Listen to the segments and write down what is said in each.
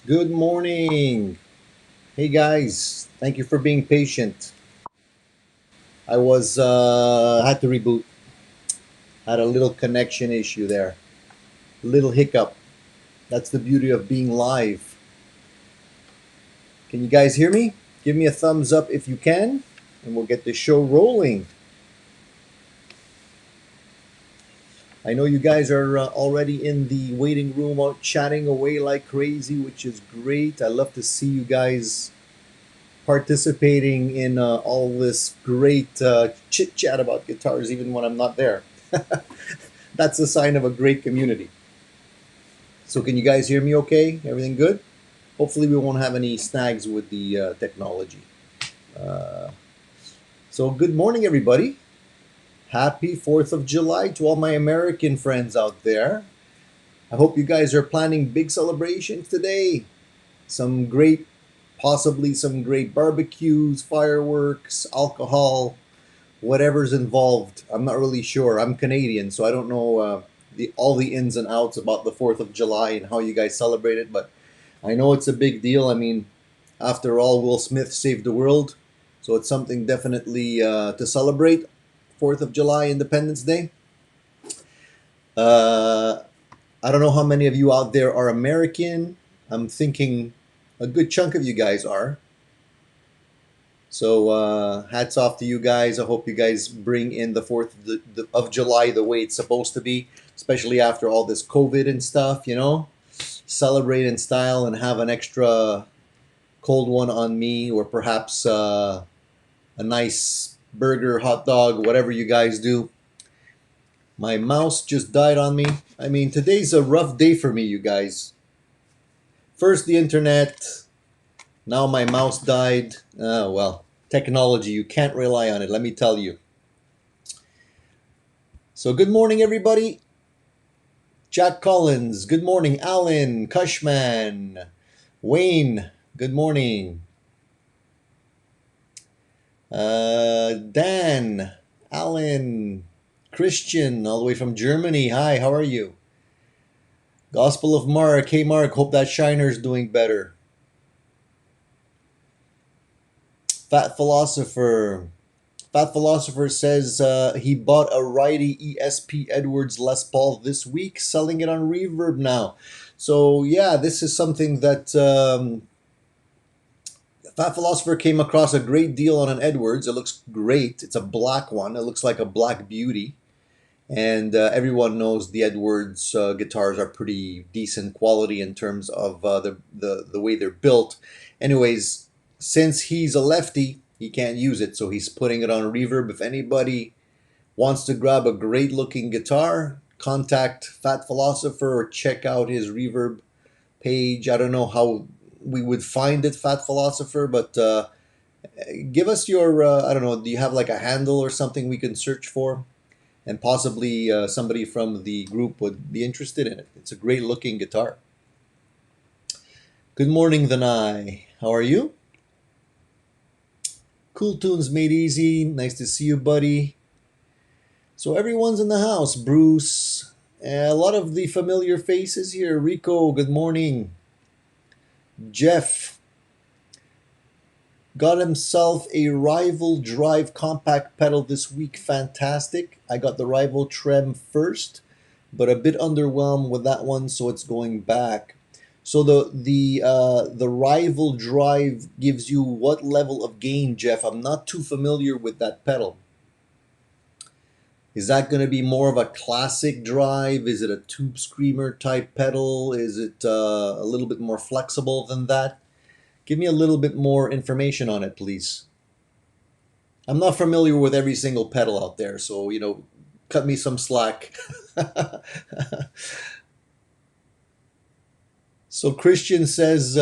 Good morning. Hey guys, thank you for being patient. I was had to reboot. Had a little connection issue there. Little hiccup. That's the beauty of being live. Can you guys hear me? Give me a thumbs up if you can, and we'll get the show rolling. I know you guys are already in the waiting room out chatting away like crazy, which is great. I love to see you guys participating in all this great chit chat about guitars, even when I'm not there. That's a sign of a great community. So, can you guys hear me okay? Everything good? Hopefully, we won't have any snags with the technology. Uh, so, good morning, everybody. Happy 4th of July to all my American friends out there. I hope you guys are planning big celebrations today. Some great, possibly some great barbecues, fireworks, alcohol, whatever's involved. I'm not really sure. I'm Canadian, so I don't know the all the ins and outs about the 4th of July and how you guys celebrate it, but I know it's a big deal. I mean, after all, Will Smith saved the world, so it's something definitely to celebrate. 4th of July, Independence Day. Uh, I don't know how many of you out there are American. I'm thinking a good chunk of you guys are. So hats off to you guys. I hope you guys bring in the 4th of July the way it's supposed to be, especially after all this COVID and stuff, you know. Celebrate in style and have an extra cold one on me, or perhaps a nice burger, hot dog, whatever you guys do. My mouse just died on me. I mean, today's a rough day for me, you guys. First the internet, now my mouse died. Well, technology, you can't rely on it, let me tell you. So, good morning, everybody. Jack Collins, good morning. Alan, Cushman, Wayne, good morning. Dan, Alan, Christian, all the way from Germany. Hi, how are you? Gospel of Mark. Hey, Mark, hope that Shiner's doing better. Fat Philosopher. Fat Philosopher says he bought a righty ESP Edwards Les Paul this week, selling it on Reverb now. So yeah, this is something that Fat Philosopher came across a great deal on an Edwards. It looks great. It's a black one. It looks like a black beauty. And everyone knows the Edwards guitars are pretty decent quality in terms of the way they're built. Anyways, since he's a lefty, he can't use it, so he's putting it on Reverb. If anybody wants to grab a great looking guitar, contact Fat Philosopher or check out his Reverb page. I don't know how we would find it, Fat Philosopher, but give us your, I don't know, do you have like a handle or something we can search for? And possibly somebody from the group would be interested in it. It's a great looking guitar. Good morning, Danai. How are you? Cool Tunes Made Easy. Nice to see you, buddy. So everyone's in the house. Bruce, a lot of the familiar faces here. Rico, good morning. Jeff got himself a Rival Drive compact pedal this week. Fantastic. I got the Rival Trem first, but a bit underwhelmed with that one, so it's going back. So the Rival Drive gives you what level of gain, Jeff? I'm not too familiar with that pedal. Is that going to be more of a classic drive? Is it a tube screamer type pedal? Is it a little bit more flexible than that? Give me a little bit more information on it, please. I'm not familiar with every single pedal out there, so cut me some slack. So Christian says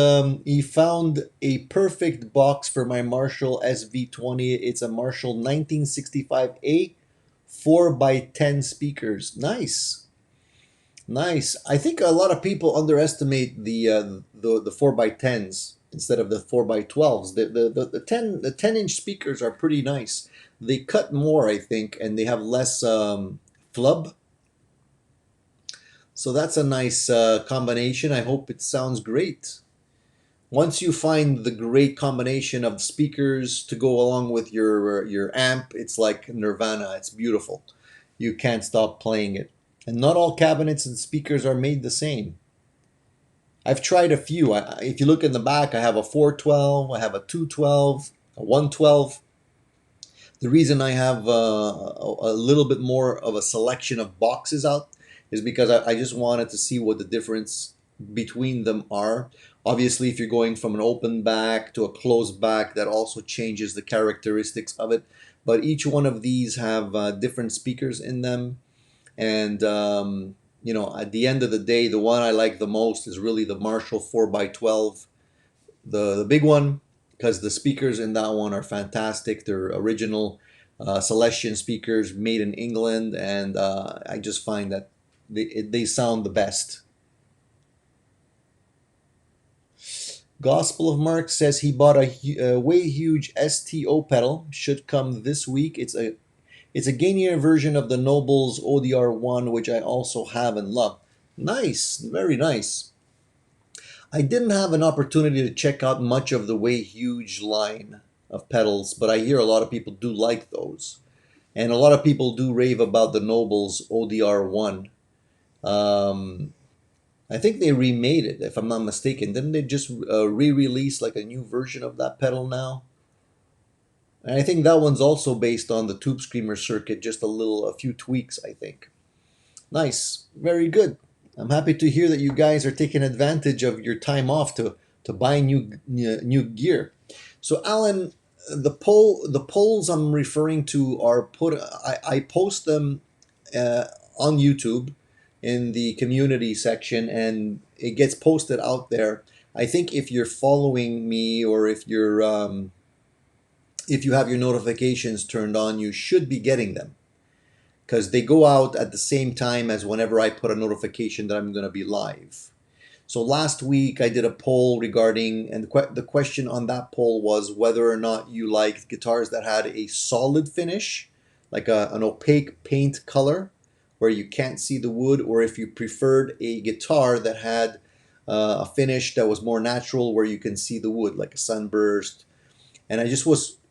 he found a perfect box for my Marshall SV20. It's a Marshall 1965A 4x10 speakers. Nice. Nice. I think a lot of people underestimate the 4x10s instead of the 4x12s. The 10-inch speakers are pretty nice. They cut more, I think, and they have less flub. So that's a nice combination. I hope it sounds great. Once you find the great combination of speakers to go along with your amp, it's like nirvana. It's beautiful. You can't stop playing it. And not all cabinets and speakers are made the same. I've tried a few. If you look in the back, I have a 412, I have a 212, a 112. The reason I have a little bit more of a selection of boxes out is because I just wanted to see what the difference between them are. Obviously, if you're going from an open back to a closed back, that also changes the characteristics of it. But each one of these have different speakers in them. And, at the end of the day, the one I like the most is really the Marshall 4x12, the big one, because the speakers in that one are fantastic. They're original Celestion speakers made in England, and I just find that they sound the best. Gospel of Mark says he bought a way huge STO pedal. Should come this week. It's a gainier version of the Noble's ODR1, which I also have and love. Nice, very nice. I didn't have an opportunity to check out much of the Way Huge line of pedals, but I hear a lot of people do like those. And a lot of people do rave about the Noble's ODR1. Um, I think they remade it, if I'm not mistaken. Didn't they just re-release like a new version of that pedal now? And I think that one's also based on the Tube Screamer circuit, just a few tweaks, I think. Nice, very good. I'm happy to hear that you guys are taking advantage of your time off to buy new gear. So, Alan, the polls I'm referring to are I post them uh, on YouTube in the community section, and it gets posted out there. I think if you're following me, or if you have your notifications turned on, you should be getting them, because they go out at the same time as whenever I put a notification that I'm going to be live. So last week I did a poll regarding, and the question on that poll was whether or not you liked guitars that had a solid finish, like an opaque paint color where you can't see the wood, or if you preferred a guitar that had a finish that was more natural where you can see the wood, like a sunburst. And I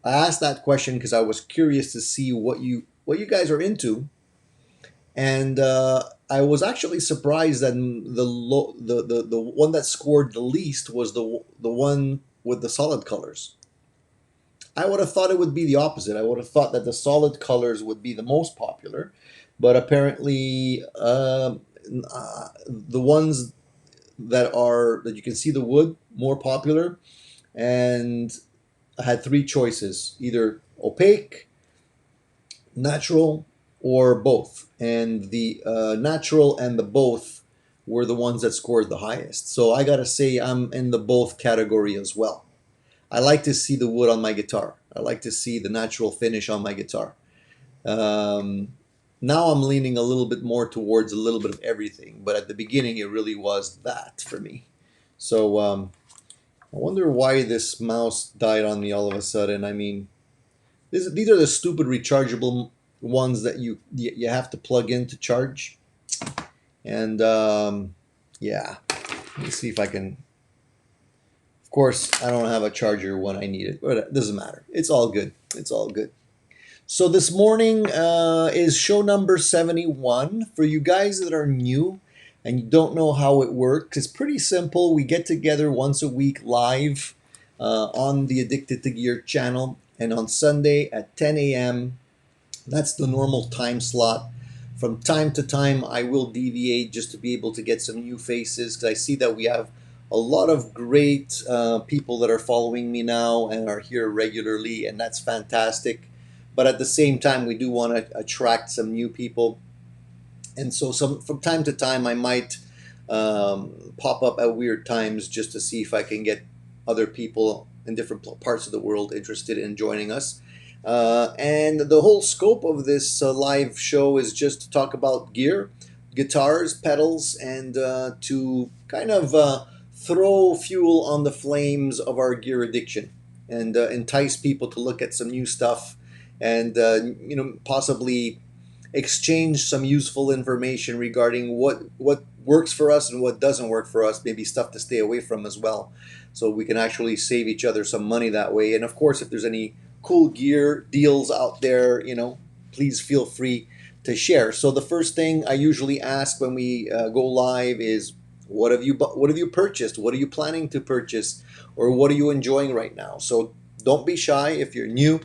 asked that question because I was curious to see what you guys are into, and I was actually surprised that the one that scored the least was the one with the solid colors. I would have thought it would be the opposite. I would have thought that the solid colors would be the most popular, but apparently the ones that you can see the wood more popular. And I had three choices: either opaque, natural, or both. And the natural and the both were the ones that scored the highest. So I gotta say, I'm in the both category as well. I like to see the wood on my guitar. I like to see the natural finish on my guitar. Um, Now I'm leaning a little bit more towards a little bit of everything, but at the beginning it really was that for me. So I wonder why this mouse died on me all of a sudden. I mean, these are the stupid rechargeable ones that you have to plug in to charge. And yeah, let me see if I can. Of course, I don't have a charger when I need it, but it doesn't matter. It's all good. It's all good. So this morning is show number 71. For you guys that are new and you don't know how it works, it's pretty simple. We get together once a week live on the Addicted to Gear channel, and on Sunday at 10 a.m. That's the normal time slot. From time to time, I will deviate just to be able to get some new faces, because I see that we have a lot of great people that are following me now and are here regularly, and that's fantastic. But at the same time, we do want to attract some new people. And so from time to time, I might pop up at weird times just to see if I can get other people in different parts of the world interested in joining us. And the whole scope of this live show is just to talk about gear, guitars, pedals, and to kind of throw fuel on the flames of our gear addiction, and entice people to look at some new stuff, and possibly exchange some useful information regarding what works for us and what doesn't work for us, maybe stuff to stay away from as well, so we can actually save each other some money that way. And of course, if there's any cool gear deals out there, please feel free to share. So the first thing I usually ask when we go live is, what have you purchased? What are you planning to purchase? Or what are you enjoying right now? So don't be shy. If you're new,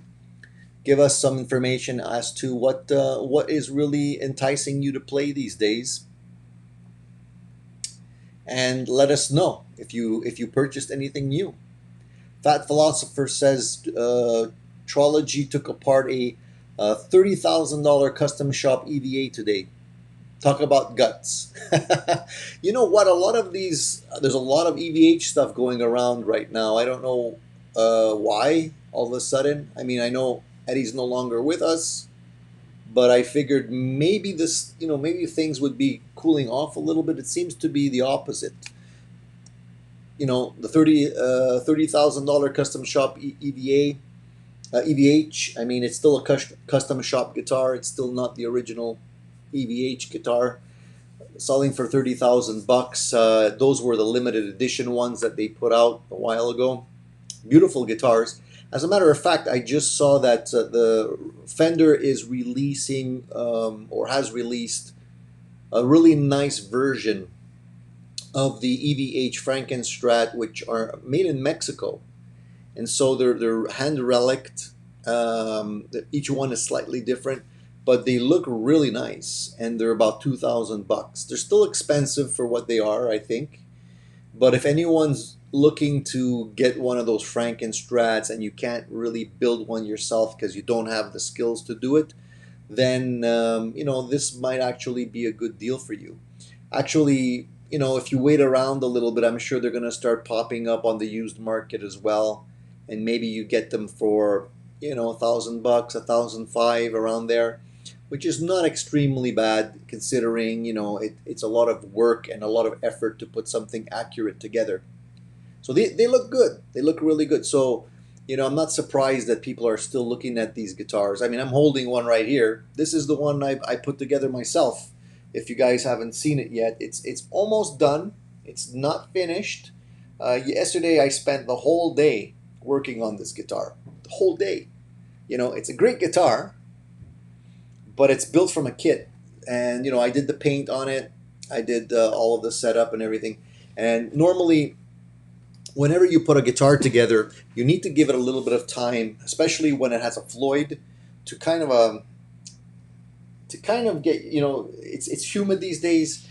give us some information as to what is really enticing you to play these days, and let us know if you purchased anything new. Fat Philosopher says Trology took apart a $30,000 custom shop EVA today. Talk about guts. You know what? There's a lot of EVH stuff going around right now. I don't know why all of a sudden. I mean, I know Eddie's no longer with us, but I figured maybe maybe things would be cooling off a little bit. It seems to be the opposite. The $30,000 custom shop EVH. I mean, it's still a custom shop guitar. It's still not the original EVH guitar. Selling for 30,000 bucks. Those were the limited edition ones that they put out a while ago. Beautiful guitars. As a matter of fact, I just saw that the Fender is releasing or has released a really nice version of the EVH Frankenstrat, which are made in Mexico, and so they're hand relict. Each one is slightly different, but they look really nice, and they're about 2,000 bucks. They're still expensive for what they are, I think. But if anyone's looking to get one of those Frankenstrats and you can't really build one yourself because you don't have the skills to do it, then this might actually be a good deal for you. Actually, if you wait around a little bit, I'm sure they're going to start popping up on the used market as well, and maybe you get them for 1,000 bucks, 1,005 around there, which is not extremely bad considering it's a lot of work and a lot of effort to put something accurate together. So they look good. They look really good. So I'm not surprised that people are still looking at these guitars. I mean, I'm holding one right here. This is the one I put together myself. If you guys haven't seen it yet, it's almost done. It's not finished. Yesterday I spent the whole day working on this guitar. The whole day. It's a great guitar, but it's built from a kit. And I did the paint on it. I did all of the setup and everything. And normally, whenever you put a guitar together, you need to give it a little bit of time, especially when it has a Floyd, to kind of get, it's humid these days.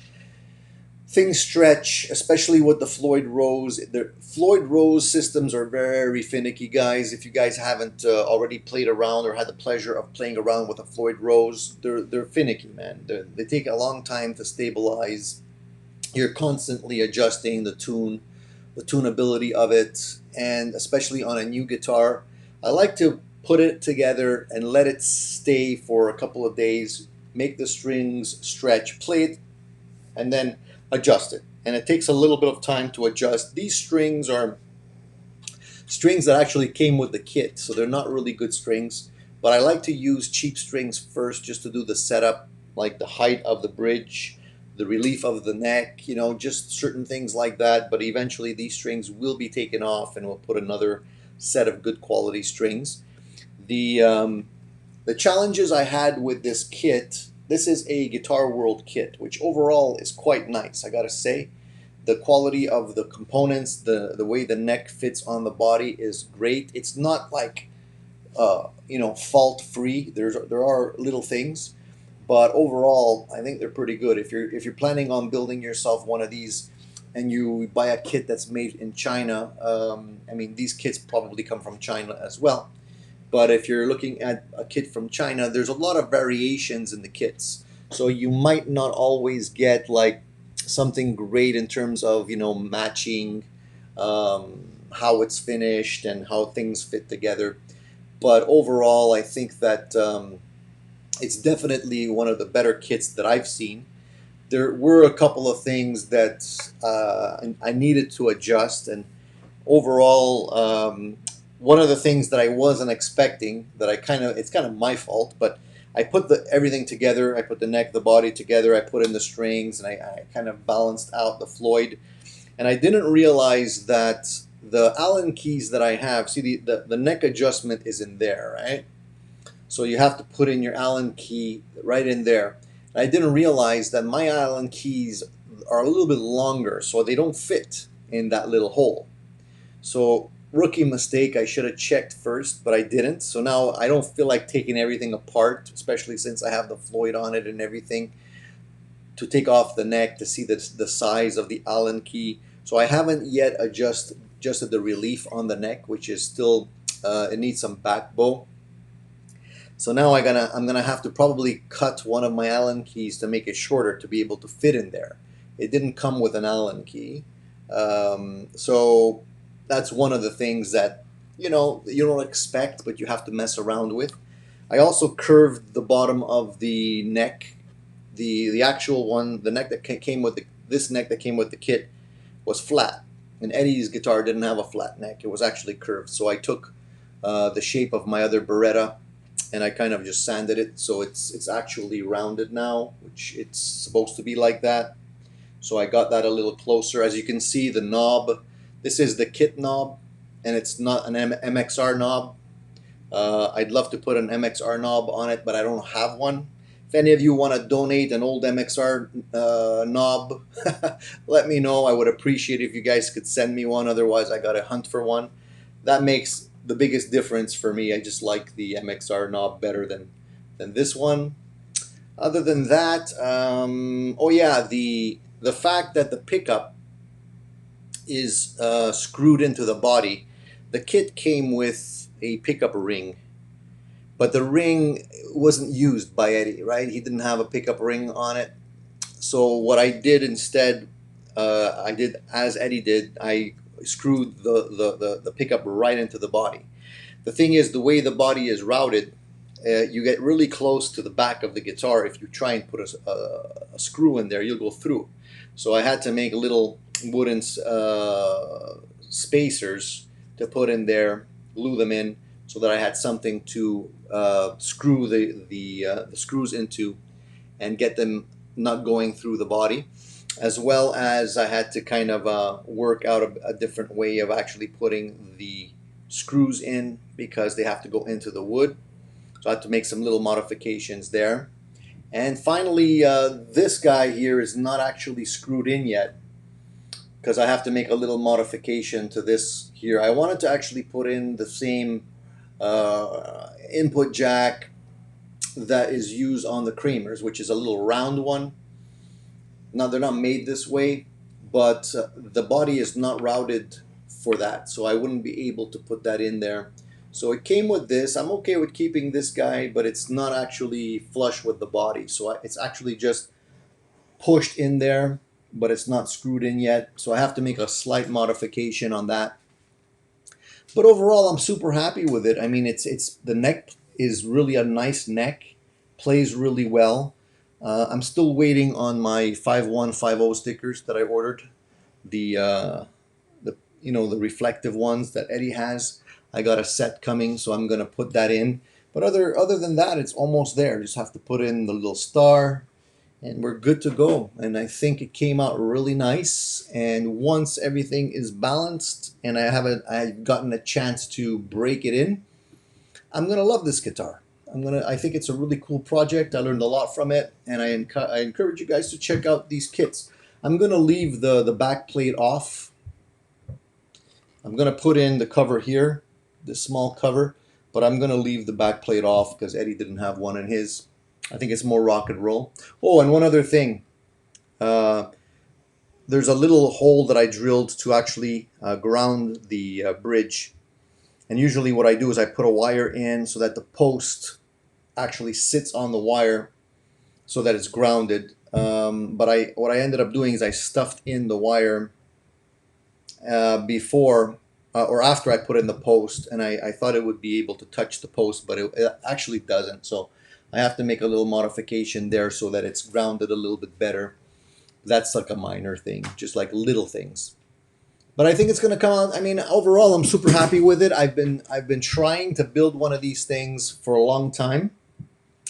Things stretch, especially with the Floyd Rose. The Floyd Rose systems are very finicky, guys. If you guys haven't already played around or had the pleasure of playing around with a Floyd Rose, they're finicky, man. They take a long time to stabilize. You're constantly adjusting the tunability of it, and especially on a new guitar, I like to put it together and let it stay for a couple of days, make the strings stretch, play it, and then adjust it. And it takes a little bit of time to adjust. These strings are strings that actually came with the kit, so they're not really good strings, but I like to use cheap strings first just to do the setup, like the height of the bridge, the relief of the neck, just certain things like that. But eventually these strings will be taken off and we'll put another set of good quality strings. The challenges I had with this kit, this is a Guitar World kit, which overall is quite nice, I gotta say. The quality of the components, the way the neck fits on the body is great. It's not like fault free. There are little things, but overall I think they're pretty good. If you're planning on building yourself one of these and you buy a kit that's made in China, I mean, these kits probably come from China as well. But if you're looking at a kit from China, there's a lot of variations in the kits. So you might not always get like something great in terms of matching how it's finished and how things fit together. But overall, I think that it's definitely one of the better kits that I've seen. There were a couple of things that I needed to adjust, and overall, one of the things that I wasn't expecting, that it's kind of my fault, but I put the everything together. I put the neck, the body together. I put in the strings, and I kind of balanced out the Floyd. And I didn't realize that the Allen keys that I have, see the neck adjustment is in there, right? So you have to put in your Allen key right in there. And I didn't realize that my Allen keys are a little bit longer, so they don't fit in that little hole. So rookie mistake, I should have checked first, but I didn't. So now I don't feel like taking everything apart, especially since I have the Floyd on it and everything, to take off the neck to see the size of the Allen key. So I haven't yet adjusted the relief on the neck, which is still it needs some back bow. So now I'm gonna have to probably cut one of my Allen keys to make it shorter to be able to fit in there. It didn't come with an Allen key, so that's one of the things that you don't expect, but you have to mess around with. I also curved the bottom of the neck. The actual one, the neck that came with this neck that came with the kit was flat, and Eddie's guitar didn't have a flat neck. It was actually curved. So I took the shape of my other Beretta, and I kind of just sanded it so it's actually rounded now, which it's supposed to be like that. So I got that a little closer. As you can see, the knob, this is the kit knob, and it's not an MXR knob. I'd love to put an MXR knob on it, but I don't have one. If any of you want to donate an old MXR knob, let me know. I would appreciate if you guys could send me one. Otherwise, I got to hunt for one. That makes the biggest difference for me. I just like the MXR knob better than this one. Other than that, oh yeah, the fact that the pickup is screwed into the body. The kit came with a pickup ring, but the ring wasn't used by Eddie, right? He didn't have a pickup ring on it. So what I did instead, I did as Eddie did. I screwed the pickup right into the body. The thing is, the way the body is routed, you get really close to the back of the guitar. If you try and put a screw in there, you'll go through. So I had to make little wooden spacers to put in there, glue them in, so that I had something to screw the screws into and get them not going through the body, as well as I had to kind of work out a different way of actually putting the screws in, because they have to go into the wood. So I had to make some little modifications there. And finally, this guy here is not actually screwed in yet, because I have to make a little modification to this here. I wanted to actually put in the same input jack that is used on the Creamers, which is a little round one. Now, they're not made this way, but the body is not routed for that, so I wouldn't be able to put that in there. So it came with this. I'm okay with keeping this guy, but it's not actually flush with the body. So it's actually just pushed in there, but it's not screwed in yet. So I have to make a slight modification on that. But overall, I'm super happy with it. I mean, it's the neck is really a nice neck, plays really well. I'm still waiting on my 5150 stickers that I ordered. The the reflective ones that Eddie has. I got a set coming, so I'm gonna put that in. But other than that, it's almost there. Just have to put in the little star, and we're good to go. And I think it came out really nice. And once everything is balanced, and I've gotten a chance to break it in, I'm gonna love this guitar. I think it's a really cool project. I learned a lot from it, and I encourage you guys to check out these kits. I'm gonna leave the back plate off. I'm gonna put in the cover here, this small cover, but I'm gonna leave the back plate off because Eddie didn't have one in his. I think it's more rock and roll. Oh, and one other thing. There's a little hole that I drilled to actually ground the bridge. And usually what I do is I put a wire in so that the post actually sits on the wire so that it's grounded. But what I ended up doing is I stuffed in the wire before or after I put in the post, and I thought it would be able to touch the post, but it actually doesn't. So I have to make a little modification there so that it's grounded a little bit better. That's like a minor thing, just like little things. But I think it's going to come out. I mean, overall, I'm super happy with it. I've been trying to build one of these things for a long time.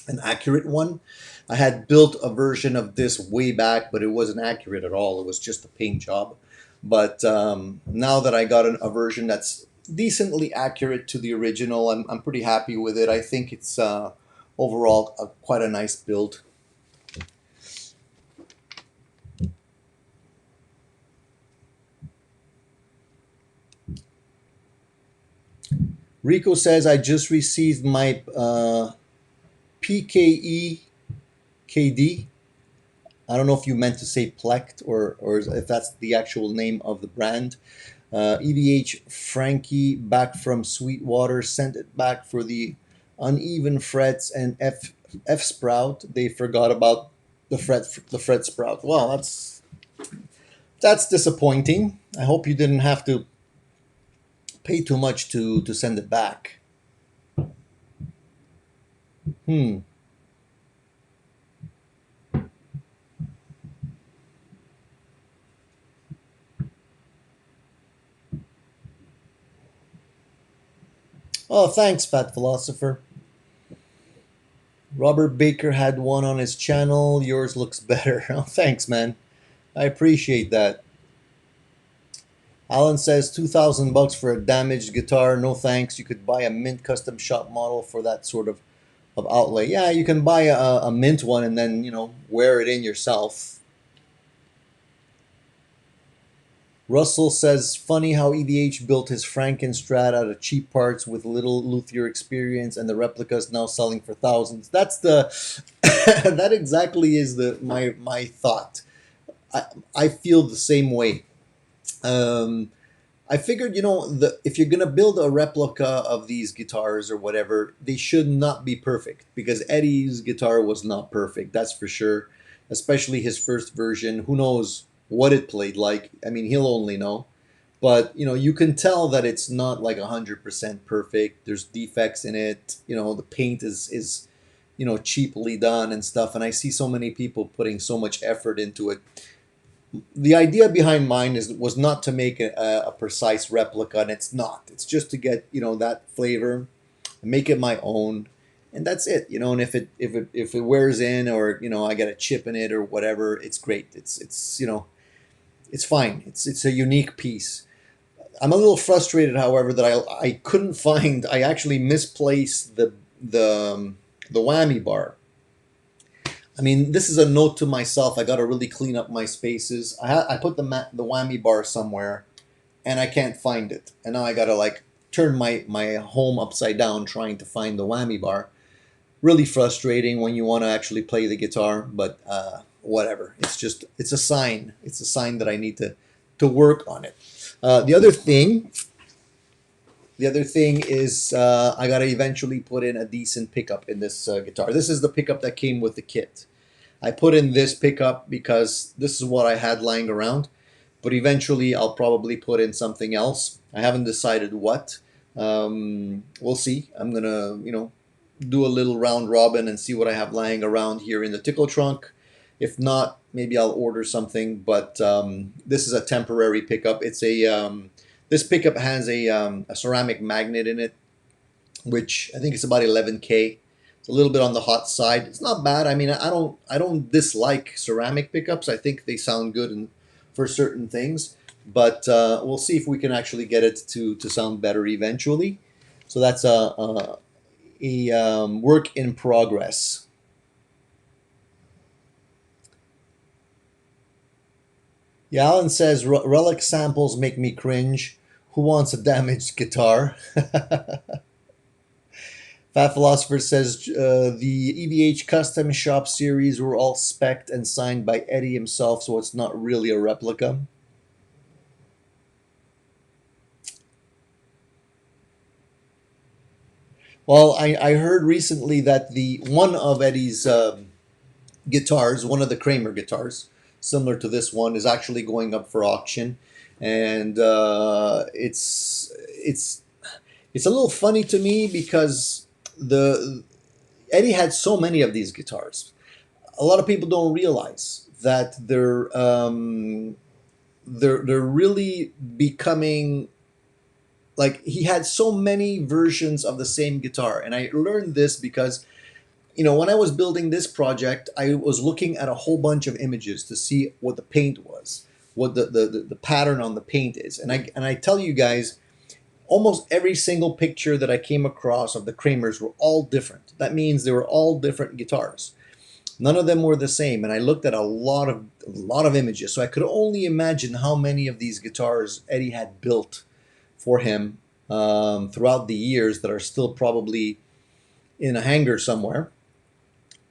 an accurate one. I had built a version of this way back, but it wasn't accurate at all. It was just a paint job. But now that I got a version that's decently accurate to the original, I'm pretty happy with it. I think it's overall quite a nice build. Rico says, I just received my PKE KD. I don't know if you meant to say Plect or if that's the actual name of the brand. EDH Frankie back from Sweetwater sent it back for the uneven frets and F sprout. They forgot about the fret sprout. Well, that's disappointing. I hope you didn't have to pay too much to send it back. Hmm. Oh, thanks, Fat Philosopher. Robert Baker had one on his channel. Yours looks better. Oh, thanks, man. I appreciate that. Alan says 2,000 bucks for a damaged guitar. No thanks. You could buy a mint custom shop model for that sort of outlay. Yeah, you can buy a mint one and then, wear it in yourself. Russell says, funny how EDH built his Frankenstrat out of cheap parts with little luthier experience, and the replica is now selling for thousands. That's the that exactly is the my thought. I feel the same way. Um, I figured, if you're gonna build a replica of these guitars or whatever, they should not be perfect because Eddie's guitar was not perfect. That's for sure. Especially his first version. Who knows what it played like? I mean, he'll only know. But you can tell that it's not like 100% perfect. There's defects in it. The paint is cheaply done and stuff. And I see so many people putting so much effort into it. The idea behind mine was not to make a precise replica, and it's not. It's just to get that flavor, make it my own, and that's it. And if it wears in, or I get a chip in it or whatever, it's great. It's fine. It's a unique piece. I'm a little frustrated, however, that I couldn't find. I actually misplaced the whammy bar. I mean, this is a note to myself. I got to really clean up my spaces. I put the whammy bar somewhere, and I can't find it. And now I got to like turn my home upside down trying to find the whammy bar. Really frustrating when you want to actually play the guitar, but whatever. It's a sign. It's a sign that I need to work on it. The other thing. The other thing is I got to eventually put in a decent pickup in this guitar. This is the pickup that came with the kit. I put in this pickup because this is what I had lying around, but eventually I'll probably put in something else. I haven't decided what. We'll see. I'm going to, do a little round robin and see what I have lying around here in the tickle trunk. If not, maybe I'll order something, but this is a temporary pickup. This pickup has a ceramic magnet in it, which I think is about 11K. It's a little bit on the hot side. It's not bad. I mean, I don't dislike ceramic pickups. I think they sound good for certain things, but we'll see if we can actually get it to sound better eventually. So that's a work in progress. Yeah, Alan says relic samples make me cringe. Who wants a damaged guitar? Fat Philosopher says the EVH Custom Shop series were all spec'd and signed by Eddie himself, so it's not really a replica. Well, I heard recently that the one of Eddie's guitars, one of the Kramer guitars, similar to this one, is actually going up for auction, and it's a little funny to me because the Eddie had so many of these guitars. A lot of people don't realize that they're really becoming like he had so many versions of the same guitar, and I learned this because when I was building this project, I was looking at a whole bunch of images to see what the paint was, what the pattern on the paint is. And I tell you guys, almost every single picture that I came across of the Kramers were all different. That means they were all different guitars. None of them were the same, and I looked at a lot of images, so I could only imagine how many of these guitars Eddie had built for him throughout the years that are still probably in a hangar somewhere.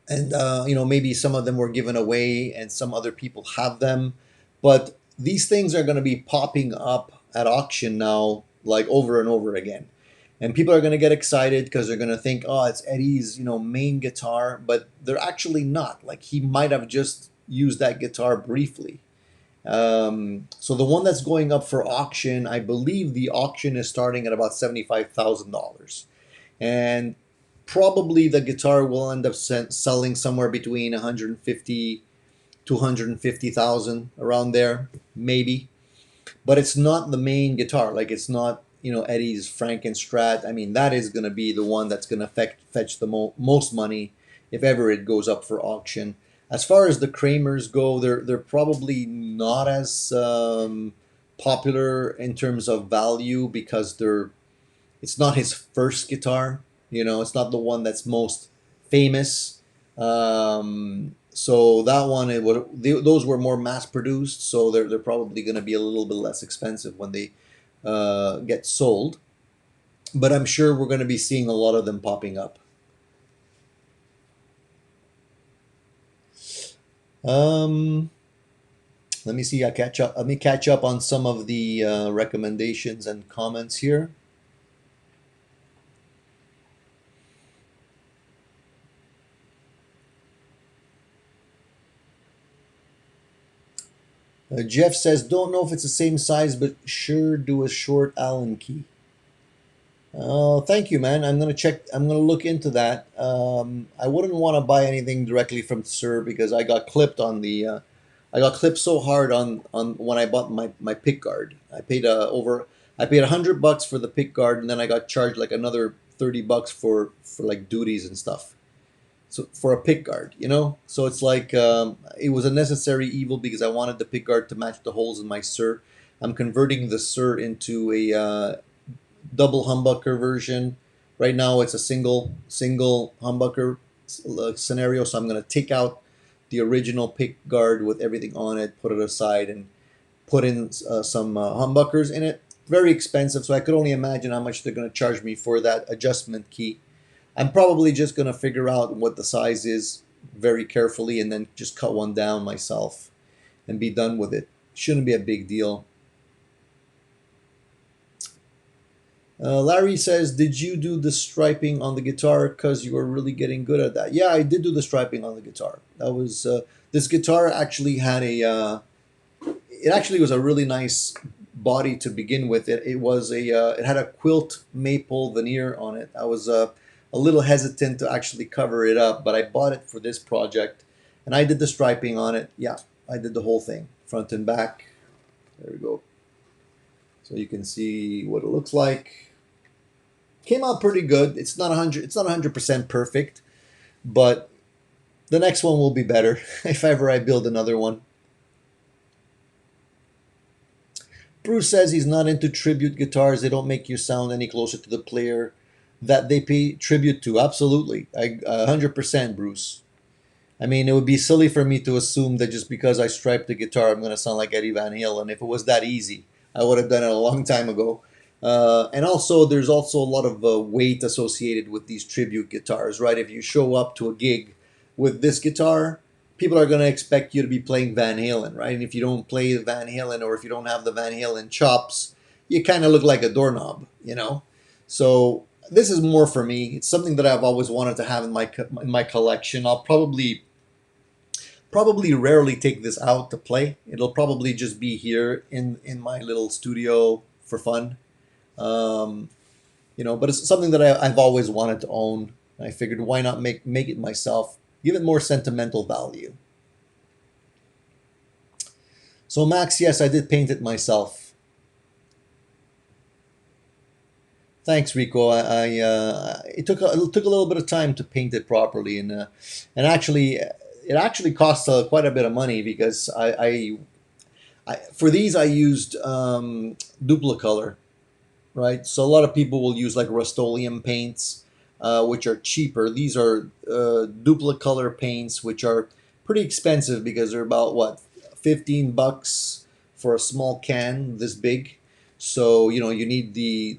And maybe some of them were given away, and some other people have them. But these things are going to be popping up at auction now, like over and over again. And people are going to get excited because they're going to think, oh, it's Eddie's, main guitar, but they're actually not. Like he might have just used that guitar briefly. So the one that's going up for auction, I believe the auction is starting at about $75,000, and probably the guitar will end up selling somewhere between 150 to 150,000, around there, maybe. But it's not the main guitar. Like it's not, Eddie's Frankenstrat. I mean, that is going to be the one that's going to fetch the most money if ever it goes up for auction. As far as the Kramers go, they're probably not as popular in terms of value because it's not his first guitar. It's not the one that's most famous. So that one, those were more mass produced, so they're probably going to be a little bit less expensive when they get sold. But I'm sure we're going to be seeing a lot of them popping up. Um, Let me see. I catch up. Let me catch up on some of the recommendations and comments here. Jeff says, don't know if it's the same size, but sure do a short Allen key. Oh, thank you, man. I'm gonna check. I'm gonna look into that. I wouldn't want to buy anything directly from Sir because I got clipped on the. I got clipped so hard on when I bought my pick guard. I paid over. I paid $100 for the pick guard, and then I got charged like another $30 for like duties and stuff. So for a pick guard, so it's like it was a necessary evil because I wanted the pick guard to match the holes in my Sir. I'm converting the Sir into a double humbucker version. Right now it's a single humbucker scenario, so I'm going to take out the original pick guard with everything on it, put it aside, and put in some humbuckers in it. Very expensive, so I could only imagine how much they're going to charge me for that adjustment key. I'm probably just going to figure out what the size is very carefully and then just cut one down myself and be done with it. Shouldn't be a big deal. Larry says, did you do the striping on the guitar because you were really getting good at that? Yeah, I did do the striping on the guitar. That was this guitar actually had it actually was a really nice body to begin with. It had a quilt maple veneer on it. I was a little hesitant to actually cover it up, but I bought it for this project, and I did the striping on it. Yeah, I did the whole thing, front and back. There we go. So you can see what it looks like. Came out pretty good. It's not 100. It's not 100% perfect, but the next one will be better if ever I build another one. Bruce says he's not into tribute guitars. They don't make you sound any closer to the player that they pay tribute to. Absolutely, 100%, Bruce. I mean, it would be silly for me to assume that just because I striped the guitar, I'm going to sound like Eddie Van Halen. If it was that easy, I would have done it a long time ago. And also, there's also a lot of weight associated with these tribute guitars, right? If you show up to a gig with this guitar, people are going to expect you to be playing Van Halen, right? And if you don't play Van Halen, or if you don't have the Van Halen chops, you kind of look like a doorknob. So this is more for me. It's something that I've always wanted to have in my collection. I'll probably rarely take this out to play. It'll probably just be here in my little studio for fun. Um, but it's something that I've always wanted to own. I figured why not make it myself, give it more sentimental value. So Max, yes, I did paint it myself. Thanks, Rico. It took a little bit of time to paint it properly, and actually, it actually cost quite a bit of money because I for these I used Duplicolor, right? So a lot of people will use like Rust-Oleum paints, which are cheaper. These are Duplicolor paints, which are pretty expensive because they're about what, $15 for a small can this big. So you need the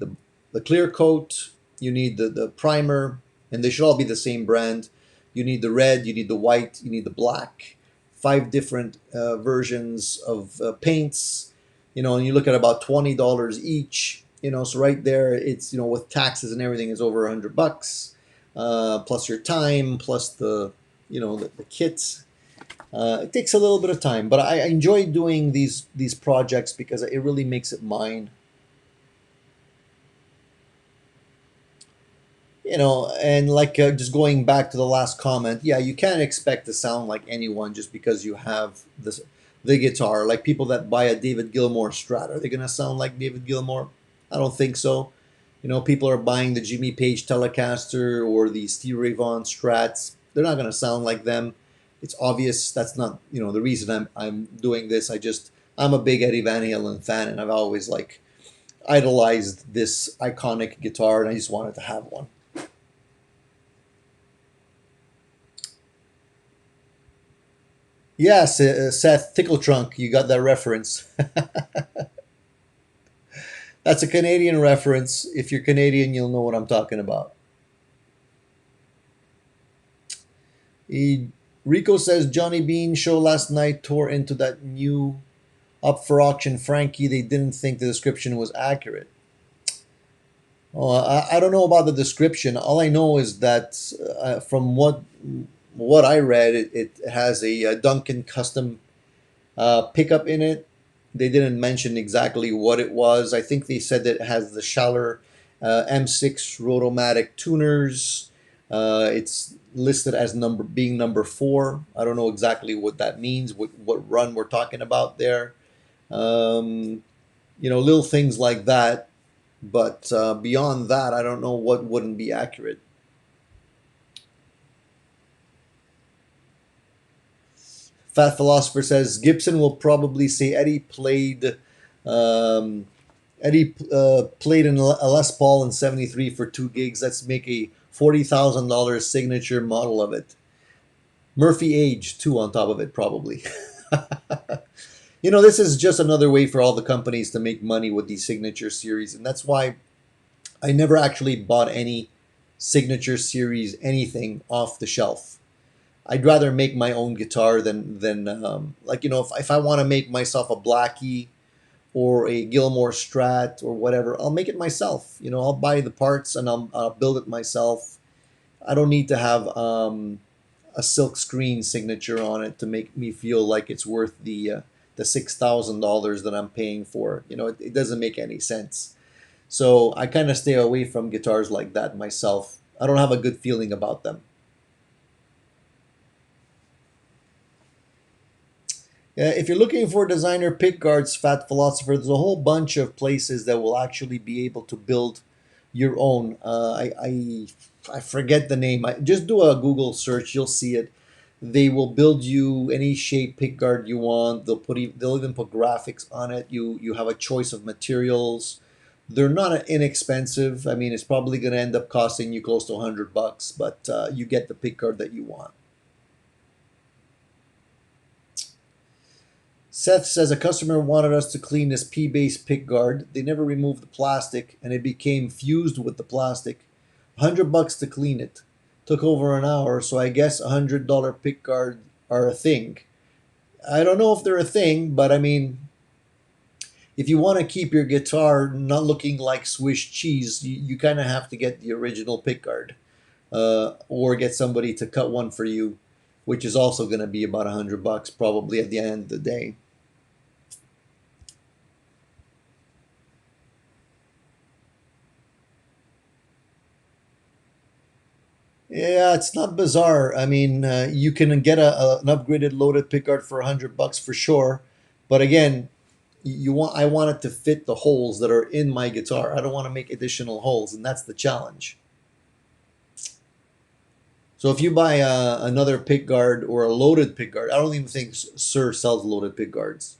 clear coat, you need the primer, and they should all be the same brand. You need the red, you need the white, you need the black. Five different versions of paints, and you look at about $20 each. So right there, it's with taxes and everything, is over $100, plus your time, plus the kits. It takes a little bit of time, but I enjoy doing these projects because it really makes it mine. And like, just going back to the last comment, yeah, you can't expect to sound like anyone just because you have the guitar. Like, people that buy a David Gilmour Strat, are they gonna sound like David Gilmour? I don't think so. People are buying the Jimmy Page Telecaster or the Steve Ray Vaughan Strats. They're not gonna sound like them. It's obvious. That's not the reason I'm doing this. I'm a big Eddie Van Halen fan, and I've always like idolized this iconic guitar, and I just wanted to have one. Yes, Seth Tickle Trunk, you got that reference. That's a Canadian reference. If you're Canadian, you'll know what I'm talking about. He, Rico says Johnny Bean show last night tore into that new up for auction Frankie. They didn't think the description was accurate. Oh, I don't know about the description. All I know is that from what I read, it has a Duncan custom pickup in it. They didn't mention exactly what it was. I think they said that it has the Schaller M6 Rotomatic tuners. It's listed as being number 4. I don't know exactly what that means. What run we're talking about there. Um, little things like that. But beyond that, I don't know what wouldn't be accurate. Fat Philosopher says Gibson will probably say um, Eddie played in a Les Paul in '73 for 2 gigs. Let's make a $40,000 signature model of it. Murphy age too on top of it, probably. This is just another way for all the companies to make money with these signature series, and that's why I never actually bought any signature series anything off the shelf. I'd rather make my own guitar than like, if I want to make myself a Blackie or a Gilmore Strat or whatever, I'll make it myself. I'll buy the parts and I'll build it myself. I don't need to have a silk screen signature on it to make me feel like it's worth the $6,000 that I'm paying for it. It doesn't make any sense. So I kind of stay away from guitars like that myself. I don't have a good feeling about them. If you're looking for designer pick guards, Fat Philosopher, there's a whole bunch of places that will actually be able to build your own. I forget the name. Just do a Google search, you'll see it. They will build you any shape pick guard you want. They'll even put graphics on it. You have a choice of materials. They're not inexpensive. I mean, it's probably going to end up costing you close to $100, but you get the pick guard that you want. Seth says a customer wanted us to clean this P-base pick guard. They never removed the plastic and it became fused with the plastic. $100 to clean it. Took over an hour, so I guess $100 pick guard are a thing. I don't know if they're a thing, but I mean, if you want to keep your guitar not looking like Swiss cheese, you kind of have to get the original pick guard, or get somebody to cut one for you, which is also going to be about $100 probably at the end of the day. Yeah, it's not bizarre. I mean, you can get an upgraded loaded pickguard for $100 for sure, but again, I want it to fit the holes that are in my guitar. I don't want to make additional holes, and that's the challenge. So if you buy another pick guard or a loaded pick guard, I don't even think Sir sells loaded pick guards.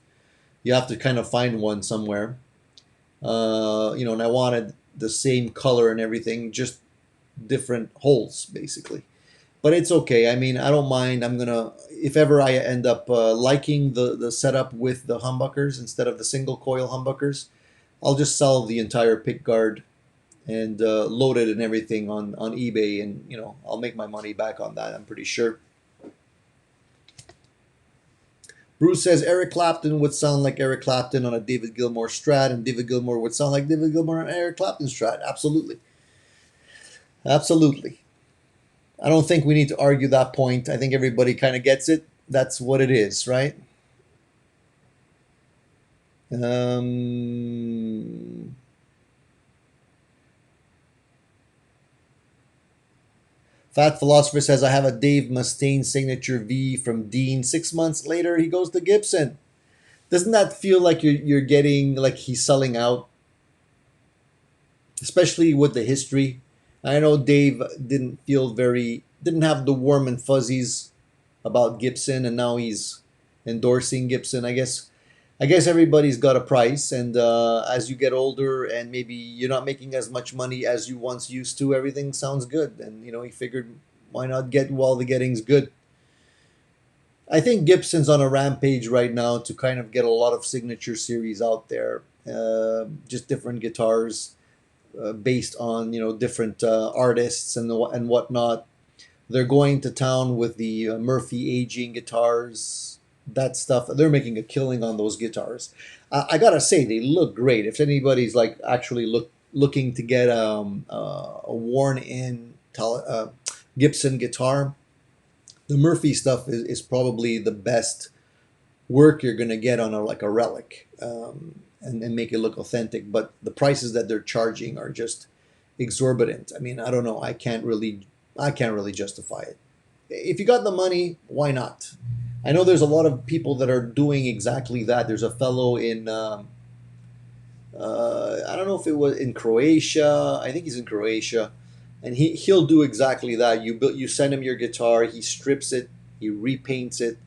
You have to kind of find one somewhere. And I wanted the same color and everything, just different holes basically. But it's okay. I mean, I don't mind. I'm gonna, if ever I end up liking the setup with the humbuckers instead of the single coil humbuckers, I'll just sell the entire pick guard and load it and everything on eBay, and I'll make my money back on that. I'm pretty sure. Bruce says Eric Clapton would sound like Eric Clapton on a David Gilmour Strat, and David Gilmour would sound like David Gilmour on an Eric Clapton Strat. Absolutely, absolutely. I don't think we need to argue that point. I think everybody kind of gets it. That's what it is, right? Um, Fat Philosopher says, I have a Dave Mustaine signature V from Dean. 6 months later, he goes to Gibson. Doesn't that feel like you're getting like he's selling out, especially with the history? I know Dave didn't have the warm and fuzzies about Gibson, and now he's endorsing Gibson. I guess everybody's got a price, and as you get older and maybe you're not making as much money as you once used to, everything sounds good. And he figured, why not get while the getting's good? I think Gibson's on a rampage right now to kind of get a lot of signature series out there, just different guitars based on different artists and whatnot. They're going to town with the Murphy aging guitars, that stuff. They're making a killing on those guitars. I gotta say, they look great. If anybody's like actually looking to get a worn-in Gibson guitar, the Murphy stuff is probably the best work you're gonna get on like a relic, and make it look authentic. But the prices that they're charging are just exorbitant. I mean, I don't know. I can't really justify it. If you got the money, why not? I know there's a lot of people that are doing exactly that. There's a fellow in I don't know if it was in Croatia. I think he's in Croatia, and he'll do exactly that. You send him your guitar, he strips it, he repaints it,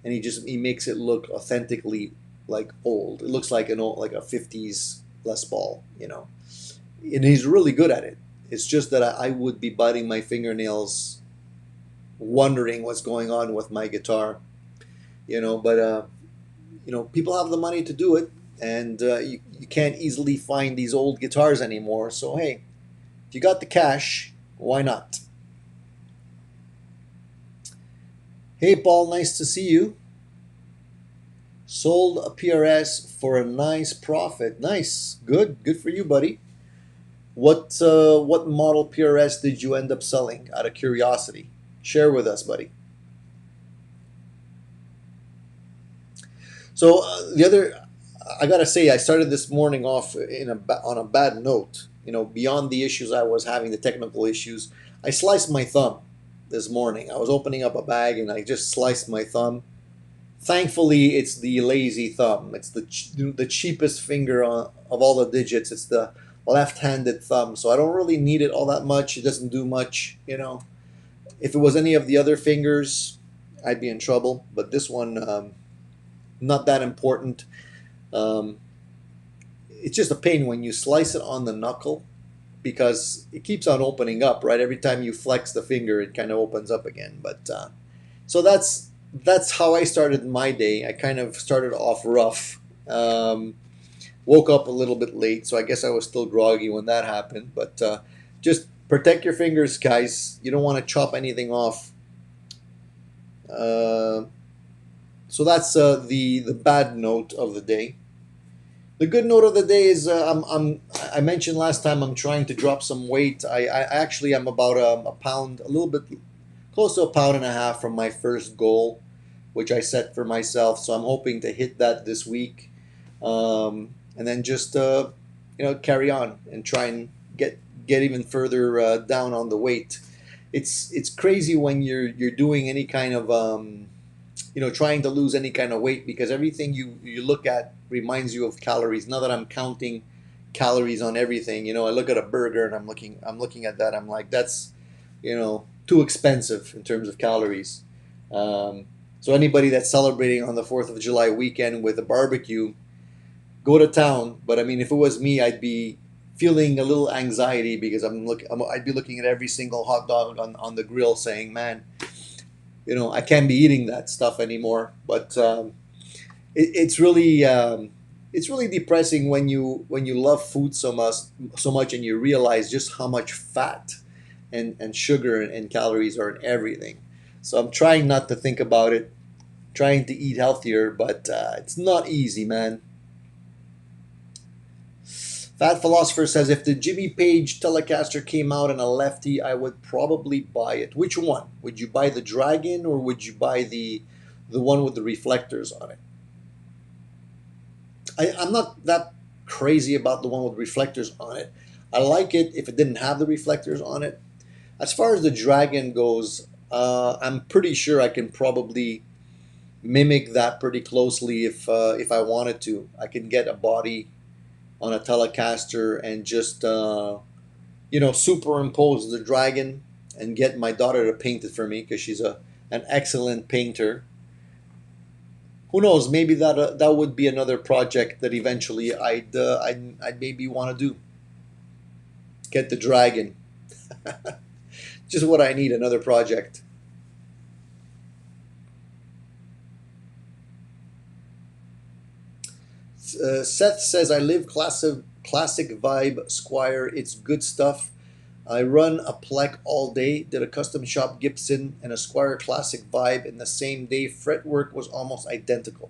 and he makes it look authentically like old. It looks like an old, like a 50s Les Paul, and he's really good at it. It's just that I would be biting my fingernails, wondering what's going on with my guitar, But people have the money to do it, and you can't easily find these old guitars anymore. So hey, if you got the cash, why not? Hey Paul, nice to see you. Sold a PRS for a nice profit. Nice, good for you, buddy. What model PRS did you end up selling? Out of curiosity, share with us, buddy. So I gotta say, I started this morning off on a bad note. Beyond the issues I was having, the technical issues, I sliced my thumb this morning. I was opening up a bag and I just sliced my thumb. Thankfully, it's the lazy thumb. It's the cheapest finger of all the digits. It's the left-handed thumb, so I don't really need it all that much. It doesn't do much. If it was any of the other fingers, I'd be in trouble. But this one, not that important. Um, it's just a pain when you slice it on the knuckle because it keeps on opening up, right? Every time you flex the finger, it kind of opens up again. But so that's how I started my day. I kind of started off rough. Woke up a little bit late, so I guess I was still groggy when that happened. But just protect your fingers, guys. You don't want to chop anything off. So that's the bad note of the day. The good note of the day is I mentioned last time I'm trying to drop some weight. I actually am about a pound, a little bit close to a pound and a half from my first goal, which I set for myself. So I'm hoping to hit that this week, and then just carry on and try and get even further down on the weight. It's crazy when you're doing any kind of trying to lose any kind of weight, because everything you look at reminds you of calories. Now that I'm counting calories on everything, I look at a burger and I'm looking at that. I'm like, that's, too expensive in terms of calories. Um, so anybody that's celebrating on the 4th of July weekend with a barbecue, go to town. But I mean, if it was me, I'd be feeling a little anxiety, because I'd be looking at every single hot dog on the grill saying, man, I can't be eating that stuff anymore. But it's really depressing when you love food so much, and you realize just how much fat and sugar and calories are in everything. So I'm trying not to think about it, trying to eat healthier, but it's not easy, man. Fat Philosopher says, if the Jimmy Page Telecaster came out in a lefty, I would probably buy it. Which one? Would you buy the Dragon, or would you buy the one with the reflectors on it? I'm not that crazy about the one with reflectors on it. I like it if it didn't have the reflectors on it. As far as the Dragon goes, I'm pretty sure I can probably mimic that pretty closely if I wanted to. I can get a body on a Telecaster and just superimpose the Dragon and get my daughter to paint it for me, because she's an excellent painter. Who knows? Maybe that would be another project that eventually I'd maybe want to do. Get the Dragon. Just what I need, another project. Seth says, I live classic vibe Squire. It's good stuff. I run a Plek all day, did a custom shop Gibson and a Squire Classic Vibe in the same day. Fretwork was almost identical.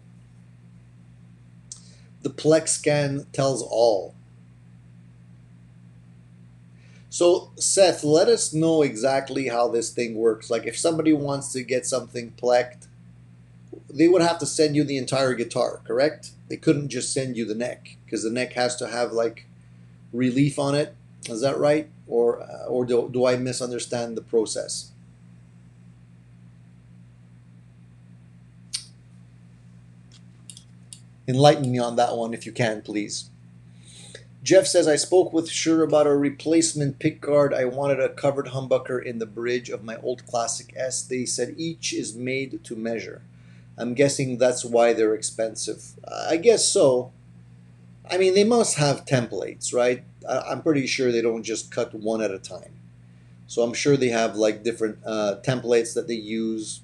The Plek scan tells all. So, Seth, let us know exactly how this thing works. Like, if somebody wants to get something Pleked, they would have to send you the entire guitar, correct? They couldn't just send you the neck, because the neck has to have like relief on it. Is that right? Or do I misunderstand the process? Enlighten me on that one if you can, please. Jeff says, I spoke with Sure about a replacement pickguard. I wanted a covered humbucker in the bridge of my old Classic S. They said each is made to measure. I'm guessing that's why they're expensive. I guess so. I mean, they must have templates, right? I'm pretty sure they don't just cut one at a time. So I'm sure they have like different templates that they use.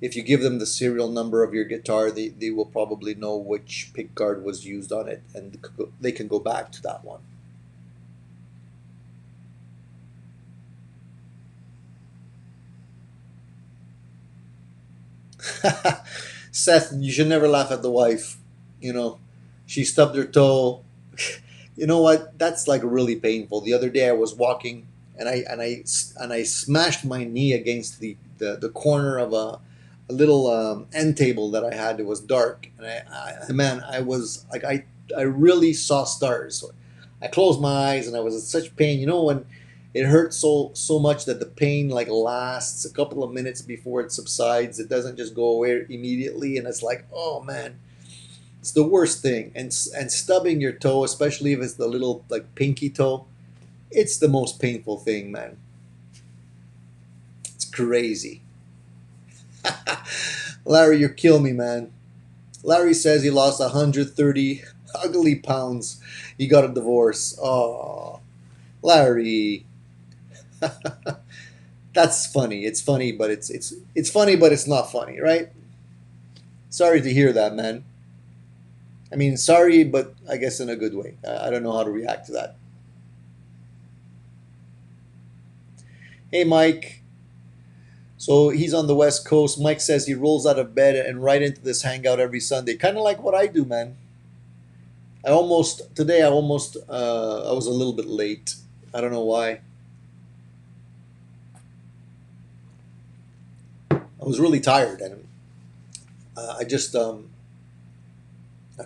If you give them the serial number of your guitar, they will probably know which pickguard was used on it, and they can go back to that one. Seth, you should never laugh at the wife. You know, she stubbed her toe. You know what? That's like really painful. The other day I was walking, and I smashed my knee against the corner of a little end table that I had. It was dark, and man, I was like, I really saw stars. So I closed my eyes, and I was in such pain. You know, when it hurts so much that the pain like lasts a couple of minutes before it subsides. It doesn't just go away immediately, and it's like, oh man, it's the worst thing. And stubbing your toe, especially if it's the little like pinky toe, it's the most painful thing, man. It's crazy. Larry, you kill me, man. Larry says he lost 130 ugly pounds. He got a divorce. Oh, Larry. That's funny. It's funny, but it's funny, but it's not funny, right? Sorry to hear that, man. I mean, sorry, but I guess in a good way. I don't know how to react to that. Hey, Mike. So he's on the West Coast. Mike says he rolls out of bed and right into this hangout every Sunday. Kind of like what I do, man. I was a little bit late. I don't know why. I was really tired, and I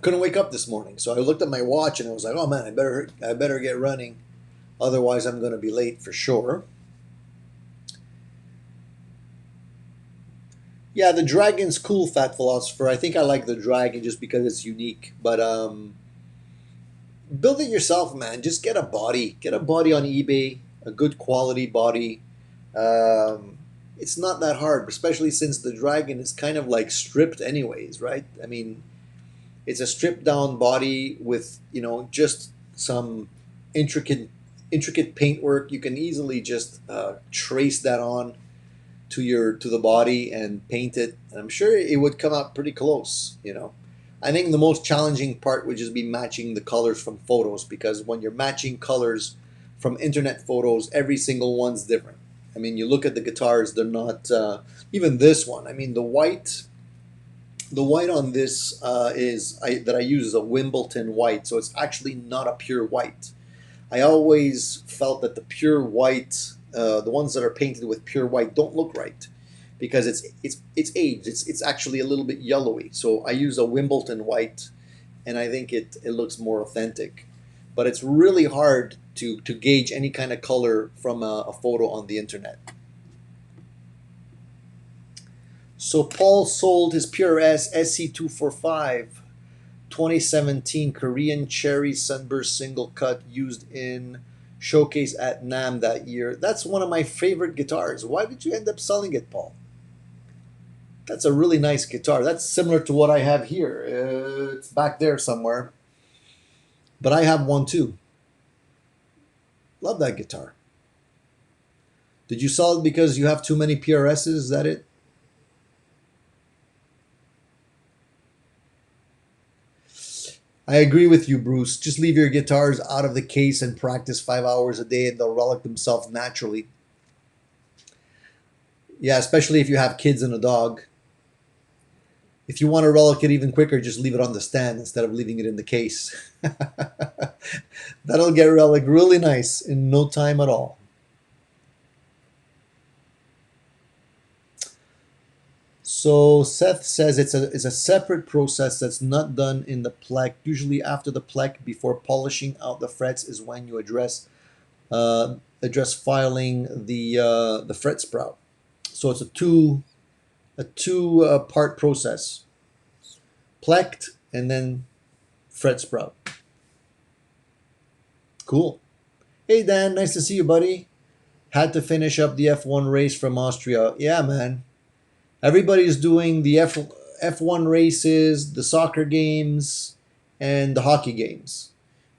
couldn't wake up this morning. So I looked at my watch and I was like, oh man, I better get running. Otherwise, I'm going to be late for sure. Yeah, the dragon's cool, Fat Philosopher. I think I like the dragon just because it's unique. But build it yourself, man. Just get a body. Get a body on eBay, a good quality body. Um, it's not that hard, especially since the dragon is kind of like stripped, anyways, right? I mean, it's a stripped down body with just some intricate intricate paintwork. You can easily just trace that on to the body and paint it, and I'm sure it would come out pretty close. I think the most challenging part would just be matching the colors from photos, because when you're matching colors from internet photos, every single one's different. I mean, you look at the guitars, they're not even this one. I mean, the white on this that I use is a Wimbledon white, so it's actually not a pure white. I always felt that the pure white, the ones that are painted with pure white, don't look right because it's aged. It's actually a little bit yellowy. So I use a Wimbledon white, and I think it looks more authentic. But it's really hard to gauge any kind of color from a photo on the internet. So Paul sold his PRS SC245 2017 Korean Cherry Sunburst single cut used in showcase at NAM that year. That's one of my favorite guitars. Why did you end up selling it, Paul? That's a really nice guitar. That's similar to what I have here. It's back there somewhere. But I have one too. Love that guitar. Did you sell it because you have too many PRSs? Is that it? I agree with you, Bruce. Just leave your guitars out of the case and practice 5 hours a day, and they'll relic themselves naturally. Yeah, especially if you have kids and a dog. If you want to relic it even quicker, just leave it on the stand instead of leaving it in the case. That'll get relic really nice in no time at all. So Seth says it's a separate process that's not done in the plec. Usually after the plec, before polishing out the frets, is when you address filing the fret sprout. So it's a two part process: plect and then fret sprout. Cool. Hey Dan, nice to see you, buddy. Had to finish up the F1 race from Austria. Yeah, man. Everybody's doing the F1 races, the soccer games, and the hockey games.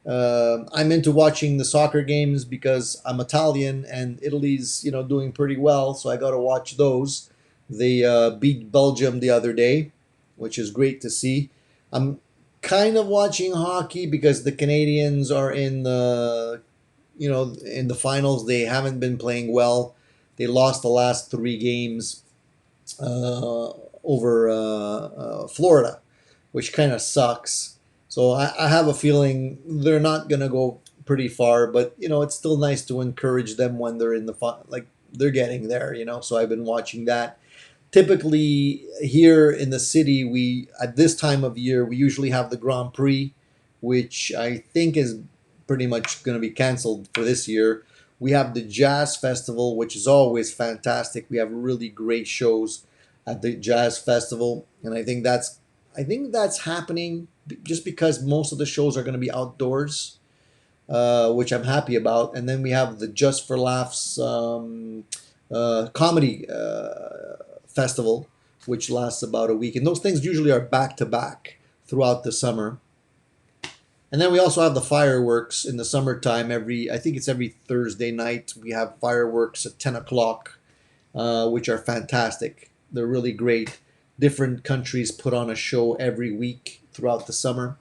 I'm into watching the soccer games because I'm Italian and Italy's doing pretty well, so I got to watch those. They beat Belgium the other day, which is great to see. I'm kind of watching hockey because the Canadians are in the finals. They haven't been playing well. They lost the last three games uh, over Florida, which kind of sucks. So I have a feeling they're not going to go pretty far, but it's still nice to encourage them when they're in the fun, like they're getting there. So I've been watching that. Typically here in the city, we at this time of year we usually have the Grand Prix, which I think is pretty much going to be canceled for this year. We have the Jazz Festival, which is always fantastic. We have really great shows at the Jazz Festival, and I think that's happening just because most of the shows are going to be outdoors, which I'm happy about. And then we have the Just for Laughs comedy festival, which lasts about a week, and those things usually are back to back throughout the summer. And then we also have the fireworks in the summertime. I think it's every Thursday night. We have fireworks at 10 o'clock, which are fantastic. They're really great. Different countries put on a show every week throughout the summer.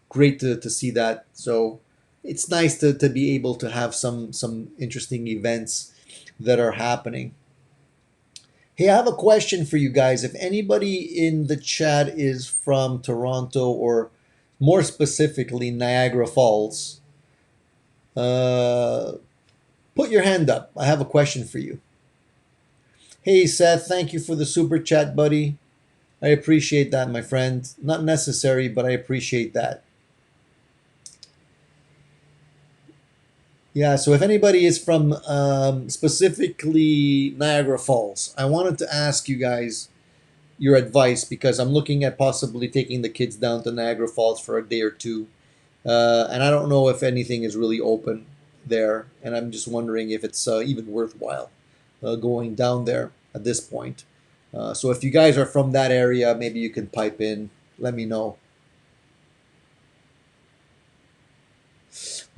Great to see that. So it's nice to be able to have some interesting events that are happening. Hey, I have a question for you guys. If anybody in the chat is from Toronto, or more specifically Niagara Falls, uh, put your hand up. I have a question for you. Hey, Seth, thank you for the super chat, buddy. I appreciate that, my friend. Not necessary, but I appreciate that. Yeah, so if anybody is from specifically Niagara Falls, I wanted to ask you guys, your advice because I'm looking at possibly taking the kids down to Niagara Falls for a day or two. And I don't know if anything is really open there. And I'm just wondering if it's even worthwhile going down there at this point. So if you guys are from that area, maybe you can pipe in. Let me know.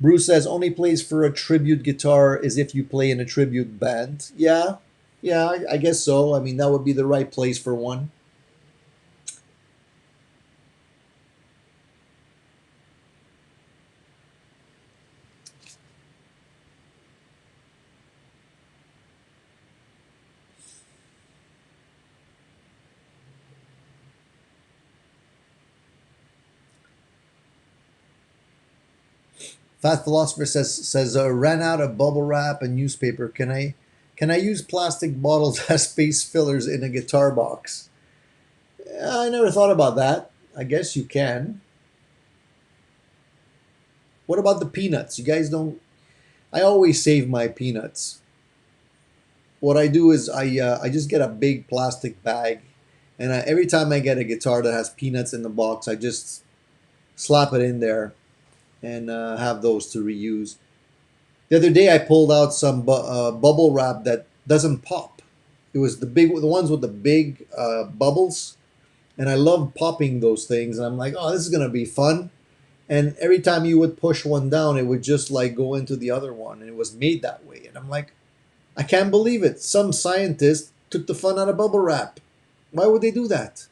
Bruce says only place for a tribute guitar is if you play in a tribute band. Yeah, yeah, I guess so. I mean, that would be the right place for one. Fat Philosopher says ran out of bubble wrap and newspaper. Can I use plastic bottles as space fillers in a guitar box? I never thought about that. I guess you can. What about the peanuts? You guys don't. I always save my peanuts. What I do is I just get a big plastic bag, and every time I get a guitar that has peanuts in the box, I just slap it in there and have those to reuse. The other day, I pulled out some bubble wrap that doesn't pop. It was the ones with the big bubbles, and I love popping those things. And I'm like, oh, this is gonna be fun. And every time you would push one down, it would just like go into the other one, and it was made that way. And I'm like, I can't believe it. Some scientist took the fun out of bubble wrap. Why would they do that?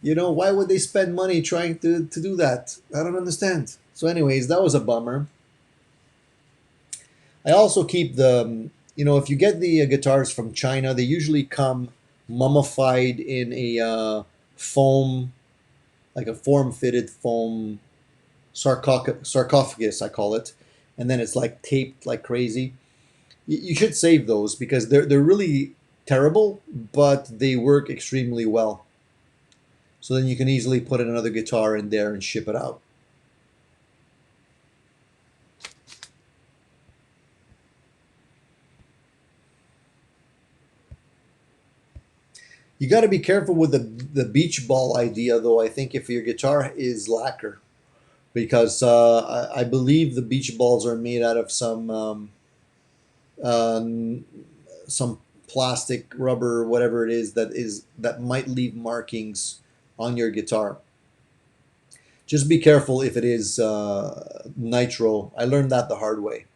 Why would they spend money trying to do that? I don't understand. So, anyways, that was a bummer. I also keep if you get the guitars from China, they usually come mummified in a foam, like a form-fitted foam sarcophagus, I call it, and then it's like taped like crazy. You should save those because they're really terrible, but they work extremely well. So then you can easily put another guitar in there and ship it out. You got to be careful with the beach ball idea, though. I think if your guitar is lacquer, because I believe the beach balls are made out of um, some plastic, rubber, whatever it is that might leave markings on your guitar. Just be careful if it is nitro. I learned that the hard way.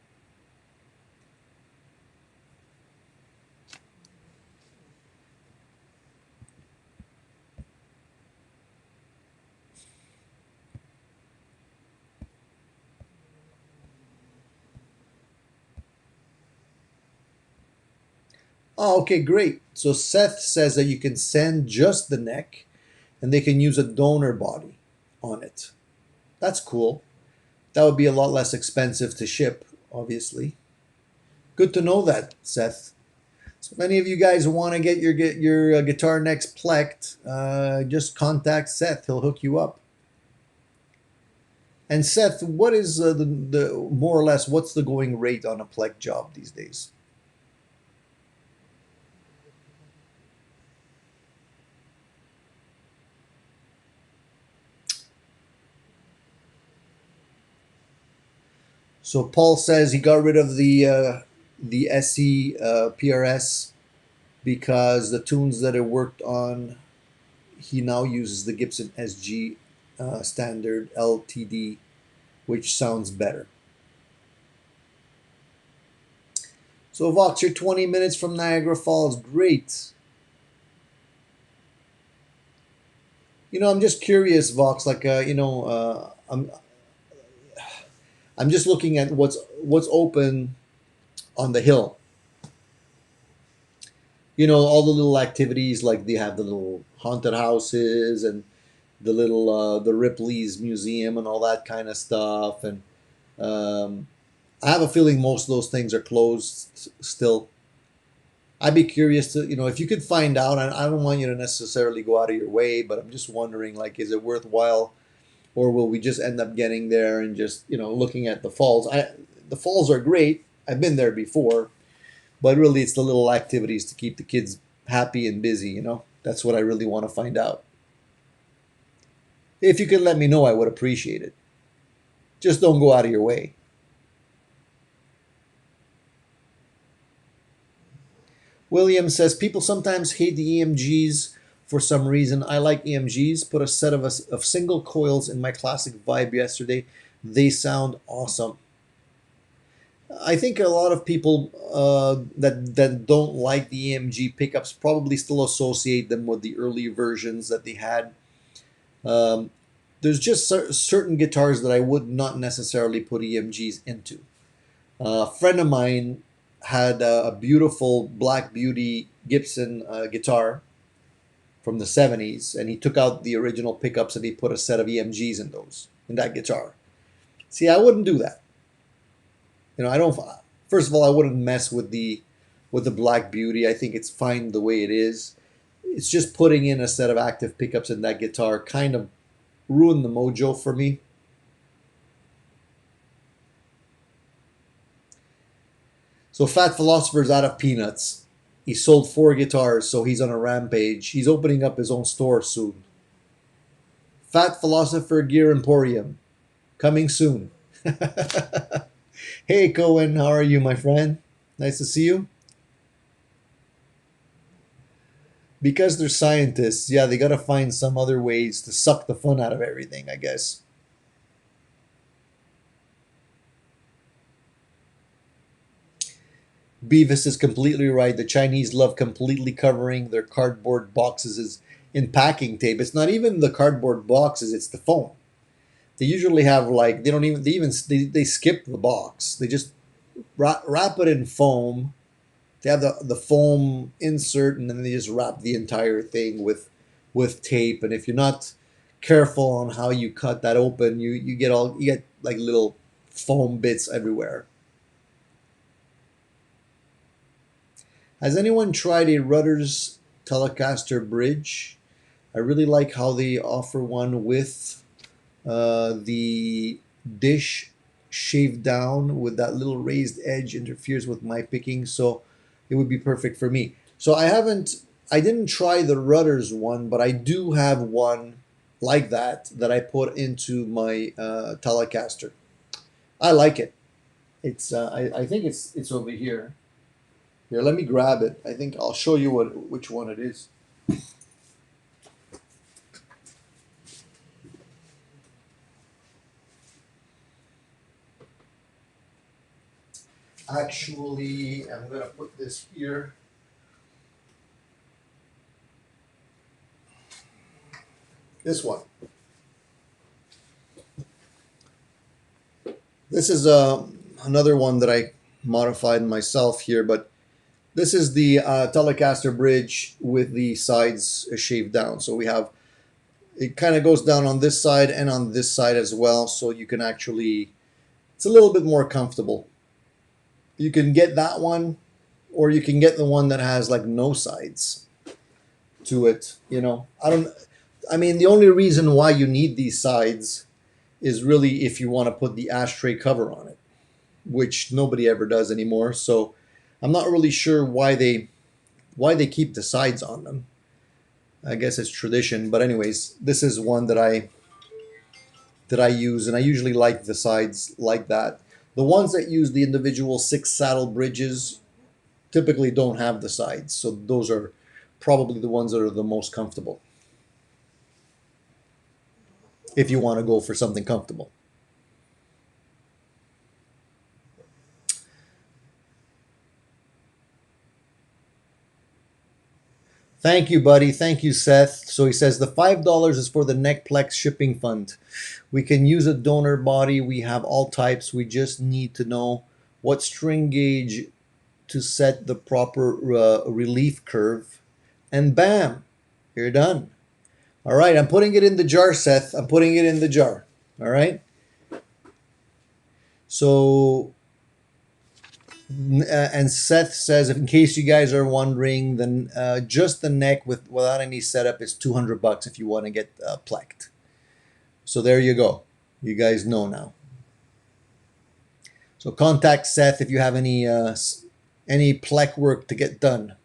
Oh, okay, great. So Seth says that you can send just the neck and they can use a donor body on it. That's cool. That would be a lot less expensive to ship, obviously. Good to know that, Seth. So if any of you guys want to get your guitar necks plecked, just contact Seth. He'll hook you up. And Seth, what is the more or less what's the going rate on a pleck job these days? So Paul says he got rid of the SE PRS because the tunes that it worked on, he now uses the Gibson SG standard LTD, which sounds better. So Vox, you're 20 minutes from Niagara Falls. Great. I'm just curious, Vox. Like, I'm just looking at what's open on the hill. All the little activities, like they have the little haunted houses and the Ripley's museum and all that kind of stuff. And um, I have a feeling most of those things are closed still. I'd be curious to, if you could find out. I don't want you to necessarily go out of your way, but I'm just wondering, like, is it worthwhile, or will we just end up getting there and just, looking at the falls? The falls are great. I've been there before, but really, it's the little activities to keep the kids happy and busy. That's what I really want to find out. If you could let me know, I would appreciate it. Just don't go out of your way. William says people sometimes hate the EMGs for some reason. I like EMGs. Put a set of single coils in my classic vibe yesterday. They sound awesome. I think a lot of people that don't like the EMG pickups probably still associate them with the early versions that they had. Um, there's just certain guitars that I would not necessarily put EMGs into. A friend of mine had a beautiful Black Beauty Gibson guitar from the 70s, and he took out the original pickups and he put a set of EMGs in that guitar. See, I wouldn't do that. I don't. First of all, I wouldn't mess with the Black Beauty. I think it's fine the way it is. It's just putting in a set of active pickups in that guitar kind of ruined the mojo for me. So Fat Philosopher's out of peanuts. He sold 4 guitars, so he's on a rampage. He's opening up his own store soon. Fat Philosopher Gear Emporium, coming soon. Hey Cohen, how are you, my friend? Nice to see you. Because they're scientists, yeah, they gotta find some other ways to suck the fun out of everything, I guess. Beavis is completely right. The Chinese love completely covering their cardboard boxes in packing tape. It's not even the cardboard boxes, it's the foam. They usually have like they skip the box. They just wrap it in foam. They have the foam insert, and then they just wrap the entire thing with tape. And if you're not careful on how you cut that open, you get like little foam bits everywhere. Has anyone tried a Rutter's Telecaster bridge? I really like how they offer one with the dish shaved down with that little raised edge interferes with my picking, so it would be perfect for me. So I didn't try the Rutter's one, but I do have one like that I put into my Telecaster. I like it. I think it's over here. Here, let me grab it. I think I'll show you which one it is. Actually, I'm gonna put this here. This one. This is another one that I modified myself here, but this is the Telecaster bridge with the sides shaved down. So we have it kind of goes down on this side and on this side as well, so you can actually it's a little bit more comfortable. You can get that one, or you can get the one that has like no sides to it. I mean, the only reason why you need these sides is really if you want to put the ashtray cover on it, which nobody ever does anymore. So I'm not really sure why they keep the sides on them. I guess it's tradition, but anyways, this is one that I use, and I usually like the sides like that. The ones that use the individual 6 saddle bridges typically don't have the sides, so those are probably the ones that are the most comfortable if you want to go for something comfortable. Thank you, buddy. Thank you, Seth. So he says the $5 is for the Neckplex shipping fund. We can use a donor body. We have all types. We just need to know what string gauge to set the proper relief curve. And bam, you're done. All right, I'm putting it in the jar, Seth. I'm putting it in the jar. All right. So and Seth says, if in case you guys are wondering, then just the neck without any setup is $200 if you want to get plecked. So there you go. You guys know now. So contact Seth if you have any pleck work to get done.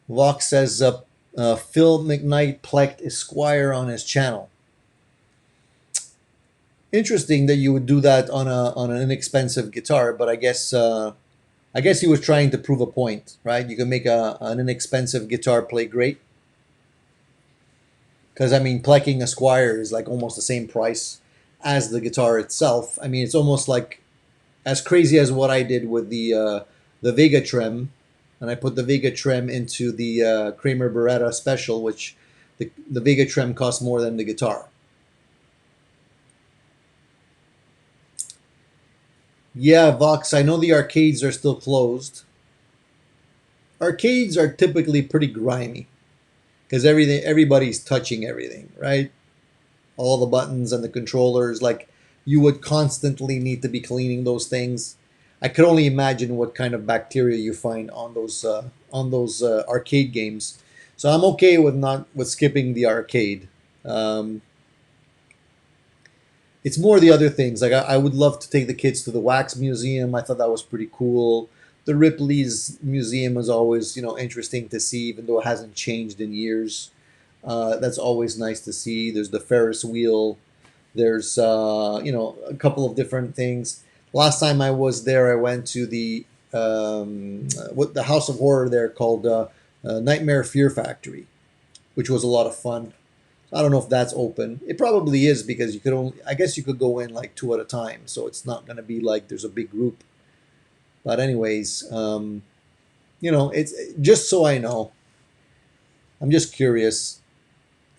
Vox says Phil McKnight plecked Esquire on his channel. Interesting that you would do that on an inexpensive guitar, but I guess he was trying to prove a point, right? You can make an inexpensive guitar play great. Because I mean, plecking a Squire is like almost the same price as the guitar itself. I mean, it's almost like as crazy as what I did with the Vega Trem, and I put the Vega Trem into the Kramer Beretta Special, which the Vega Trem costs more than the guitar. Yeah, Vox. I know the arcades are still closed. Arcades are typically pretty grimy because everybody's touching everything, right? All the buttons and the controllers, like you would constantly need to be cleaning those things. I could only imagine what kind of bacteria you find on those arcade games. So I'm okay with not with skipping the arcade. Um, it's more the other things. Like I would love to take the kids to the Wax Museum. I thought that was pretty cool. The Ripley's Museum is always, you know, interesting to see, even though it hasn't changed in years. That's always nice to see. There's the Ferris wheel. There's you know, a couple of different things. Last time I was there, I went to the House of Horror there called Nightmare Fear Factory, which was a lot of fun. I don't know if that's open. It probably is because you could only, I guess you could go in like two at a time, so it's not going to be like there's a big group. But anyways, you know, it's just so I know. I'm just curious.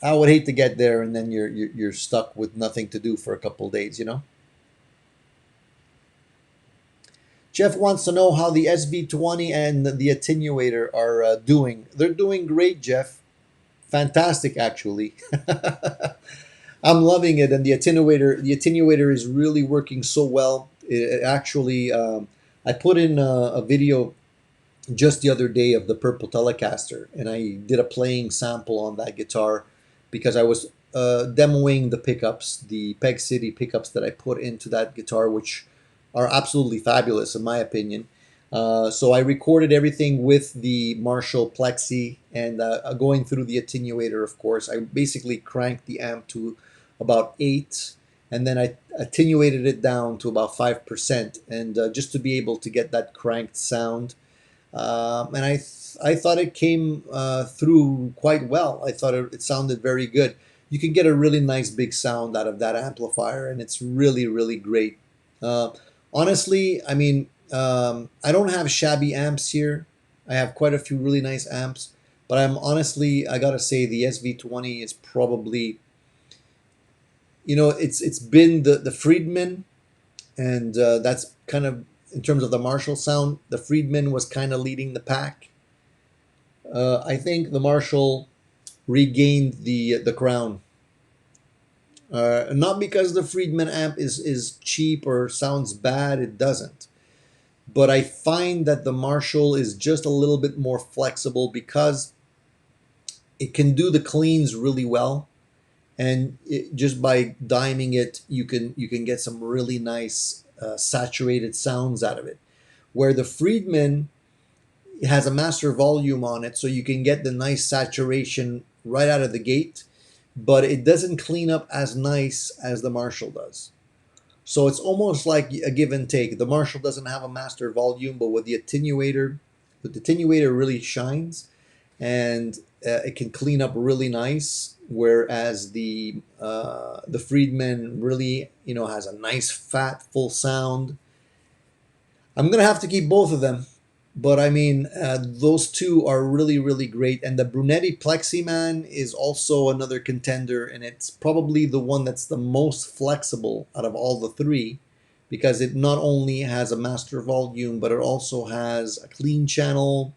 I would hate to get there and then you're stuck with nothing to do for a couple of days, you know. Jeff wants to know how the SB20 and the attenuator are doing. They're doing great, Jeff. Fantastic, actually. I'm loving it, and the attenuator is really working so well. It actually, I put in a video just the other day of the Purple Telecaster, and I did a playing sample on that guitar because I was demoing the pickups, the Peg City pickups that I put into that guitar, which are absolutely fabulous in my opinion. So I recorded everything with the Marshall Plexi and going through the attenuator, of course. I basically cranked the amp to about 8, and then I attenuated it down to about 5%, and just to be able to get that cranked sound. And I thought it came through quite well. I thought it sounded very good. You can get a really nice big sound out of that amplifier, and it's really, really great. Uh, Honestly, I mean, I don't have shabby amps here. I have quite a few really nice amps, but I'm honestly, I gotta say, the SV20 is probably, you know, it's been the Friedman, and that's kind of in terms of the Marshall sound. The Friedman was kind of leading the pack. I think the Marshall regained the crown. Not because the Friedman amp is cheap or sounds bad, it doesn't. But I find that the Marshall is just a little bit more flexible because it can do the cleans really well, and just by diming it, you can get some really nice saturated sounds out of it. Where the Friedman has a master volume on it, so you can get the nice saturation right out of the gate, but it doesn't clean up as nice as the Marshall does. So it's almost like a give and take. The Marshall doesn't have a master volume, but with the attenuator really shines, and it can clean up really nice. Whereas the Friedman really, you know, has a nice fat full sound. I'm gonna have to keep both of them, but I mean, those two are really, really great. And the Brunetti Plexi Man is also another contender, and it's probably the one that's the most flexible out of all the three, because it not only has a master volume, but it also has a clean channel.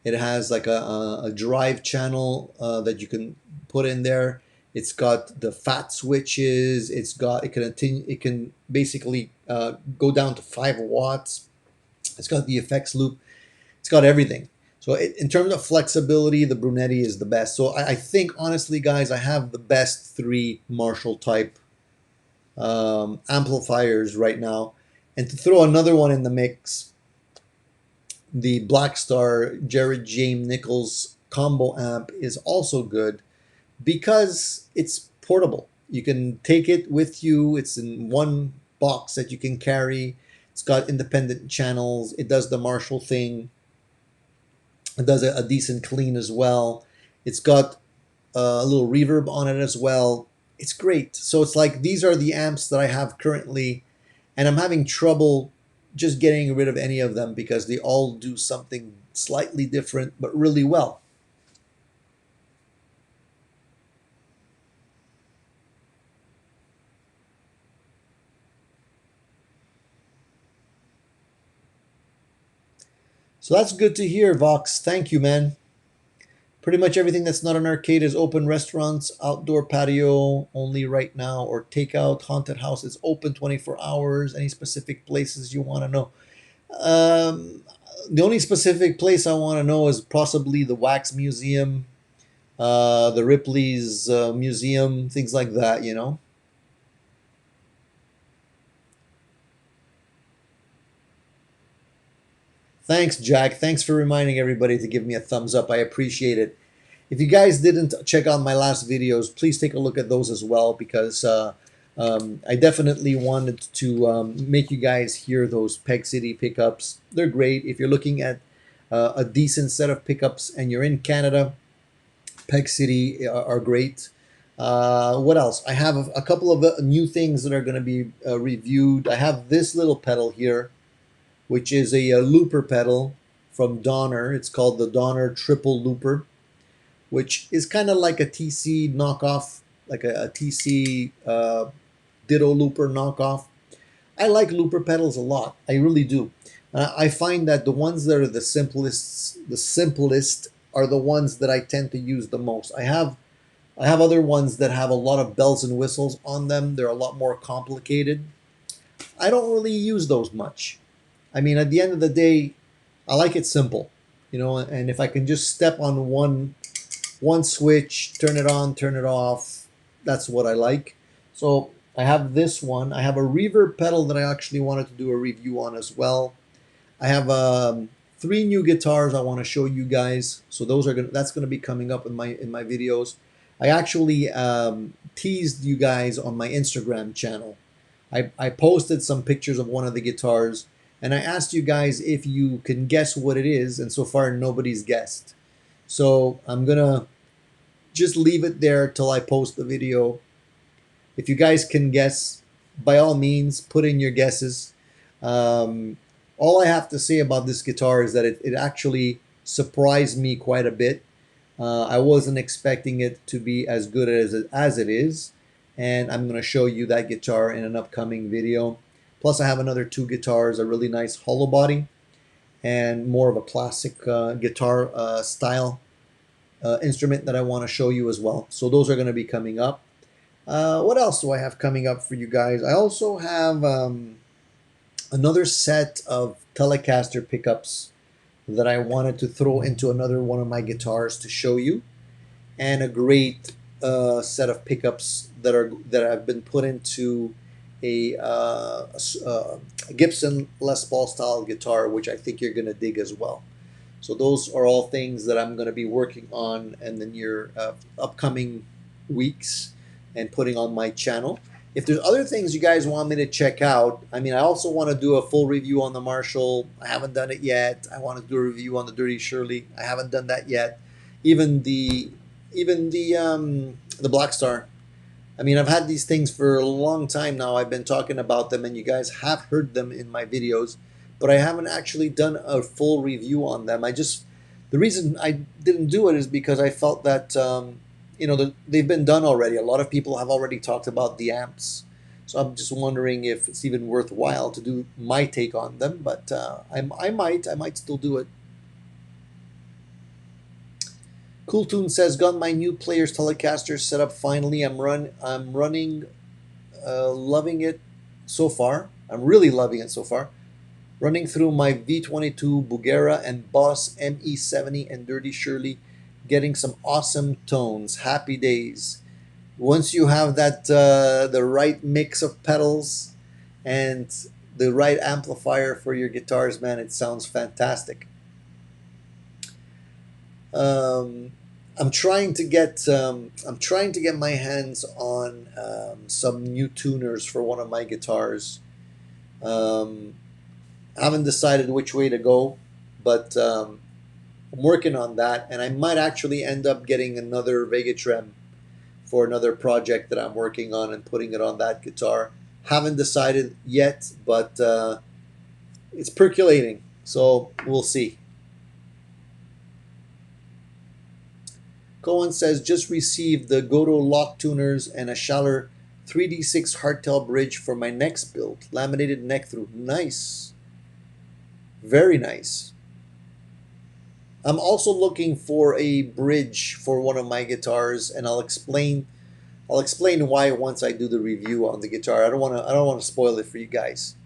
It has like a drive channel that you can put in there. It's got the fat switches. It can basically go down to 5 watts. It's got the effects loop. It's got everything. So in terms of flexibility, the Brunetti is the best. So I think honestly, guys, I have the best three Marshall type amplifiers right now. And to throw another one in the mix, the Black Star Jared James Nichols combo amp is also good because it's portable. You can take it with you. It's in one box that you can carry. It's got independent channels. It does the Marshall thing. It does a decent clean as well. It's got a little reverb on it as well. It's great. So it's like these are the amps that I have currently, and I'm having trouble just getting rid of any of them because they all do something slightly different but really well. So that's good to hear, Vox. Thank you, man. Pretty much everything that's not an arcade is open. Restaurants, outdoor patio only right now, or takeout. Haunted house is open 24 hours. Any specific places you want to know? Um, the only specific place I want to know is possibly the Wax Museum, the Ripley's Museum, things like that, you know? Thanks, Jack. Thanks for reminding everybody to give me a thumbs up. I appreciate it. If you guys didn't check out my last videos, please take a look at those as well because I definitely wanted to make you guys hear those Peg City pickups. They're great. If you're looking at a decent set of pickups and you're in Canada, Peg City are great. What else? I have a couple of new things that are going to be reviewed. I have this little pedal here, which is a looper pedal from Donner. It's called the Donner Triple Looper, which is kind of like a TC knockoff, like a TC Ditto Looper knockoff. I like looper pedals a lot. I really do. I find that the ones that are the simplest are the ones that I tend to use the most. I have other ones that have a lot of bells and whistles on them. They're a lot more complicated. I don't really use those much. I mean, at the end of the day, I like it simple, you know. And if I can just step on one switch, turn it on, turn it off, that's what I like. So I have this one. I have a reverb pedal that I actually wanted to do a review on as well. I have three new guitars I want to show you guys. So that's gonna be coming up in my videos. I actually teased you guys on my Instagram channel. I posted some pictures of one of the guitars and I asked you guys if you can guess what it is, and so far nobody's guessed. So I'm gonna just leave it there till I post the video. If you guys can guess, by all means, put in your guesses. Um, all I have to say about this guitar is that it actually surprised me quite a bit. I wasn't expecting it to be as good as it is, and I'm going to show you that guitar in an upcoming video. Plus, I have another two guitars, a really nice hollow body and more of a classic guitar style instrument that I want to show you as well. So those are going to be coming up. What else do I have coming up for you guys? I also have another set of Telecaster pickups that I wanted to throw into another one of my guitars to show you, and a great set of pickups that have been put into a Gibson Les Paul style guitar, which I think you're going to dig as well. So those are all things that I'm going to be working on in the near upcoming weeks and putting on my channel. If there's other things you guys want me to check out, I mean, I also want to do a full review on the Marshall. I haven't done it yet. I want to do a review on the Dirty Shirley. I haven't done that yet. Even the Black Star. I mean, I've had these things for a long time now. I've been talking about them, and you guys have heard them in my videos, but I haven't actually done a full review on them. The reason I didn't do it is because I felt that they've been done already. A lot of people have already talked about the amps, so I'm just wondering if it's even worthwhile to do my take on them. But I might still do it. Cool Tune says, "Got my new player's Telecaster set up finally. I'm running, loving it so far. I'm really loving it so far. Running through my V22 Bugera and Boss ME70 and Dirty Shirley, getting some awesome tones. Happy days. Once you have that the right mix of pedals and the right amplifier for your guitars, man, it sounds fantastic." Um, I'm trying to get my hands on some new tuners for one of my guitars. Um, I haven't decided which way to go, but I'm working on that, and I might actually end up getting another Vegatrem for another project that I'm working on and putting it on that guitar. Haven't decided yet, but it's percolating, so we'll see. Cohen says just received the Goto lock tuners and a Schaller 3D6 hardtail bridge for my next build. Laminated neck through. Nice. Very nice. I'm also looking for a bridge for one of my guitars, and I'll explain why once I do the review on the guitar. I don't want to spoil it for you guys.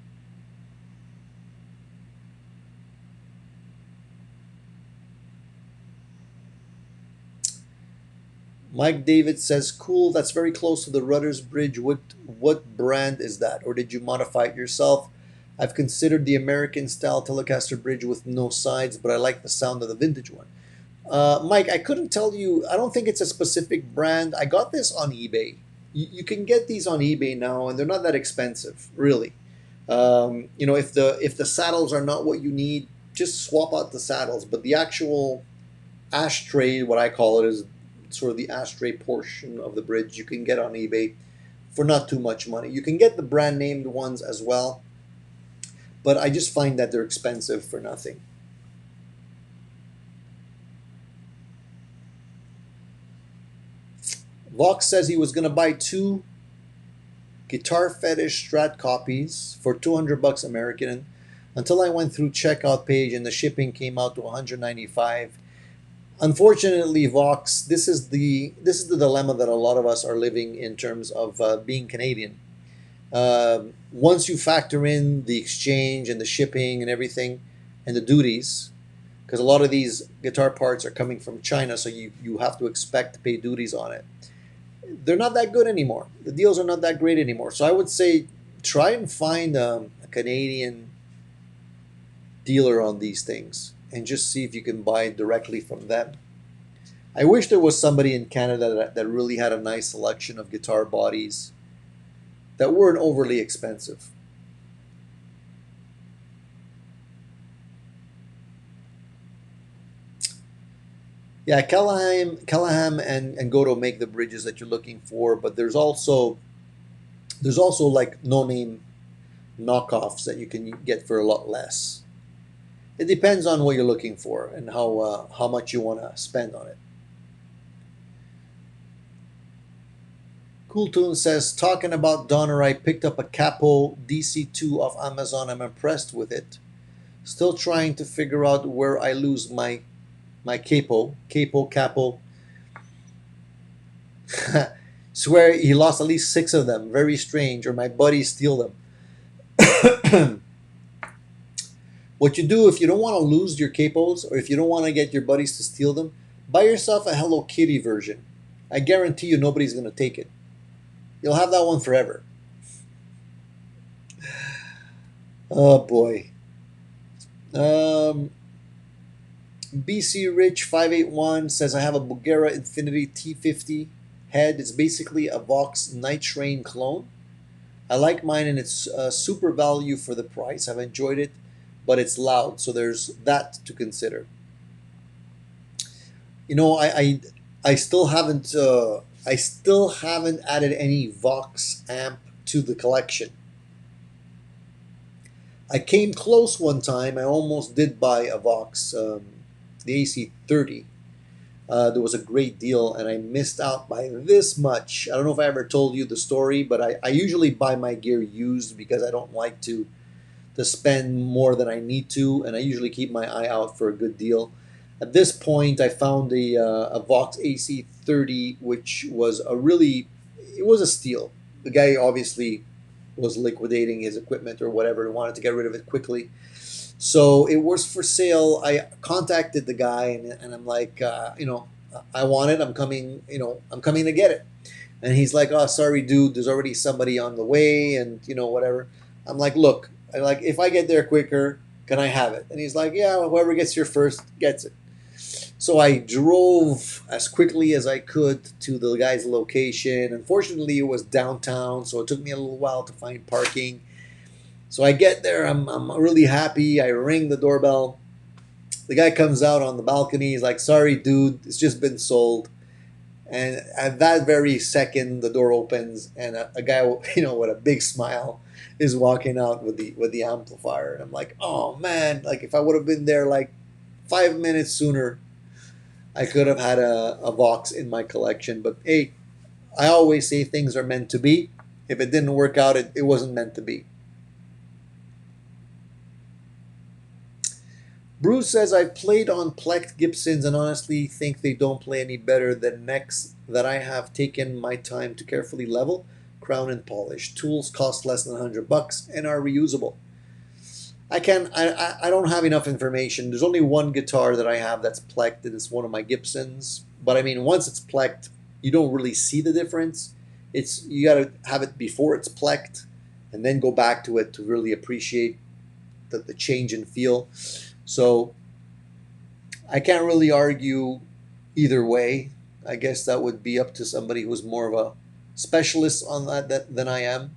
Mike David says, "Cool. That's very close to the Rudders Bridge. What brand is that, or did you modify it yourself? I've considered the American style Telecaster bridge with no sides, but I like the sound of the vintage one." Mike, I couldn't tell you. I don't think it's a specific brand. I got this on eBay. You can get these on eBay now, and they're not that expensive, really. If the saddles are not what you need, just swap out the saddles. But the actual ashtray, what I call it, is sort of the ashtray portion of the bridge. You can get on eBay for not too much money. You can get the brand named ones as well, but I just find that they're expensive for nothing. Vox says he was going to buy two Guitar Fetish Strat copies for 200 bucks American until I went through checkout page and the shipping came out to 195. Unfortunately, Vox, this is the dilemma that a lot of us are living in terms of being Canadian. Once you factor in the exchange and the shipping and everything and the duties, because a lot of these guitar parts are coming from China, so you have to expect to pay duties on it. They're not that good anymore. The deals are not that great anymore. So I would say try and find a Canadian dealer on these things and just see if you can buy directly from them. I wish there was somebody in Canada that really had a nice selection of guitar bodies that weren't overly expensive. Yeah, Callahan and Goto make the bridges that you're looking for, but there's also like no name knockoffs that you can get for a lot less. It depends on what you're looking for and how much you want to spend on it. Cool Tune says, talking about Donner, I picked up a Capo DC2 off Amazon. I'm impressed with it. Still trying to figure out where I lose my capo. Swear he lost at least six of them. Very strange. Or my buddies steal them. What you do if you don't want to lose your capos, or if you don't want to get your buddies to steal them, buy yourself a Hello Kitty version. I guarantee you nobody's going to take it. You'll have that one forever. Oh boy. Um, BC Rich 581 says, I have a Bulgara Infinity T50 head. It's basically a Vox Night Train clone. I like mine, and it's super value for the price. I've enjoyed it, but it's loud, so there's that to consider. I still haven't added any Vox amp to the collection. I came close one time. I almost did buy a Vox, the AC30. There was a great deal, and I missed out by this much. I don't know if I ever told you the story, but I usually buy my gear used because I don't like to spend more than I need to, and I usually keep my eye out for a good deal. At this point, I found a Vox AC30, which was it was a steal. The guy obviously was liquidating his equipment or whatever and wanted to get rid of it quickly. So it was for sale. I contacted the guy, and I'm like, I want it. I'm coming to get it. And he's like, oh, sorry, dude, there's already somebody on the way, and whatever. I'm like, look, if I get there quicker, can I have it? And he's like, yeah, whoever gets here first gets it. So I drove as quickly as I could to the guy's location. Unfortunately, it was downtown, so it took me a little while to find parking. So I get there, I'm really happy. I ring the doorbell. The guy comes out on the balcony. He's like, "Sorry, dude, it's just been sold." And at that very second, the door opens, and a guy, with a big smile, is walking out with the amplifier. And I'm like, "Oh man! Like if I would have been there like 5 minutes sooner, I could have had a Vox in my collection." But hey, I always say things are meant to be. If it didn't work out, it wasn't meant to be. Bruce says, "I've played on Plex Gibsons and honestly think they don't play any better than necks that I have taken my time to carefully level, crown, and polish. Tools cost less than $100 and are reusable." I don't have enough information. There's only one guitar that I have that's plecked, and it's one of my Gibsons. But I mean, once it's plecked, you don't really see the difference. You got to have it before it's plecked, and then go back to it to really appreciate the change in feel. So I can't really argue either way. I guess that would be up to somebody who's more of a specialist on that than I am.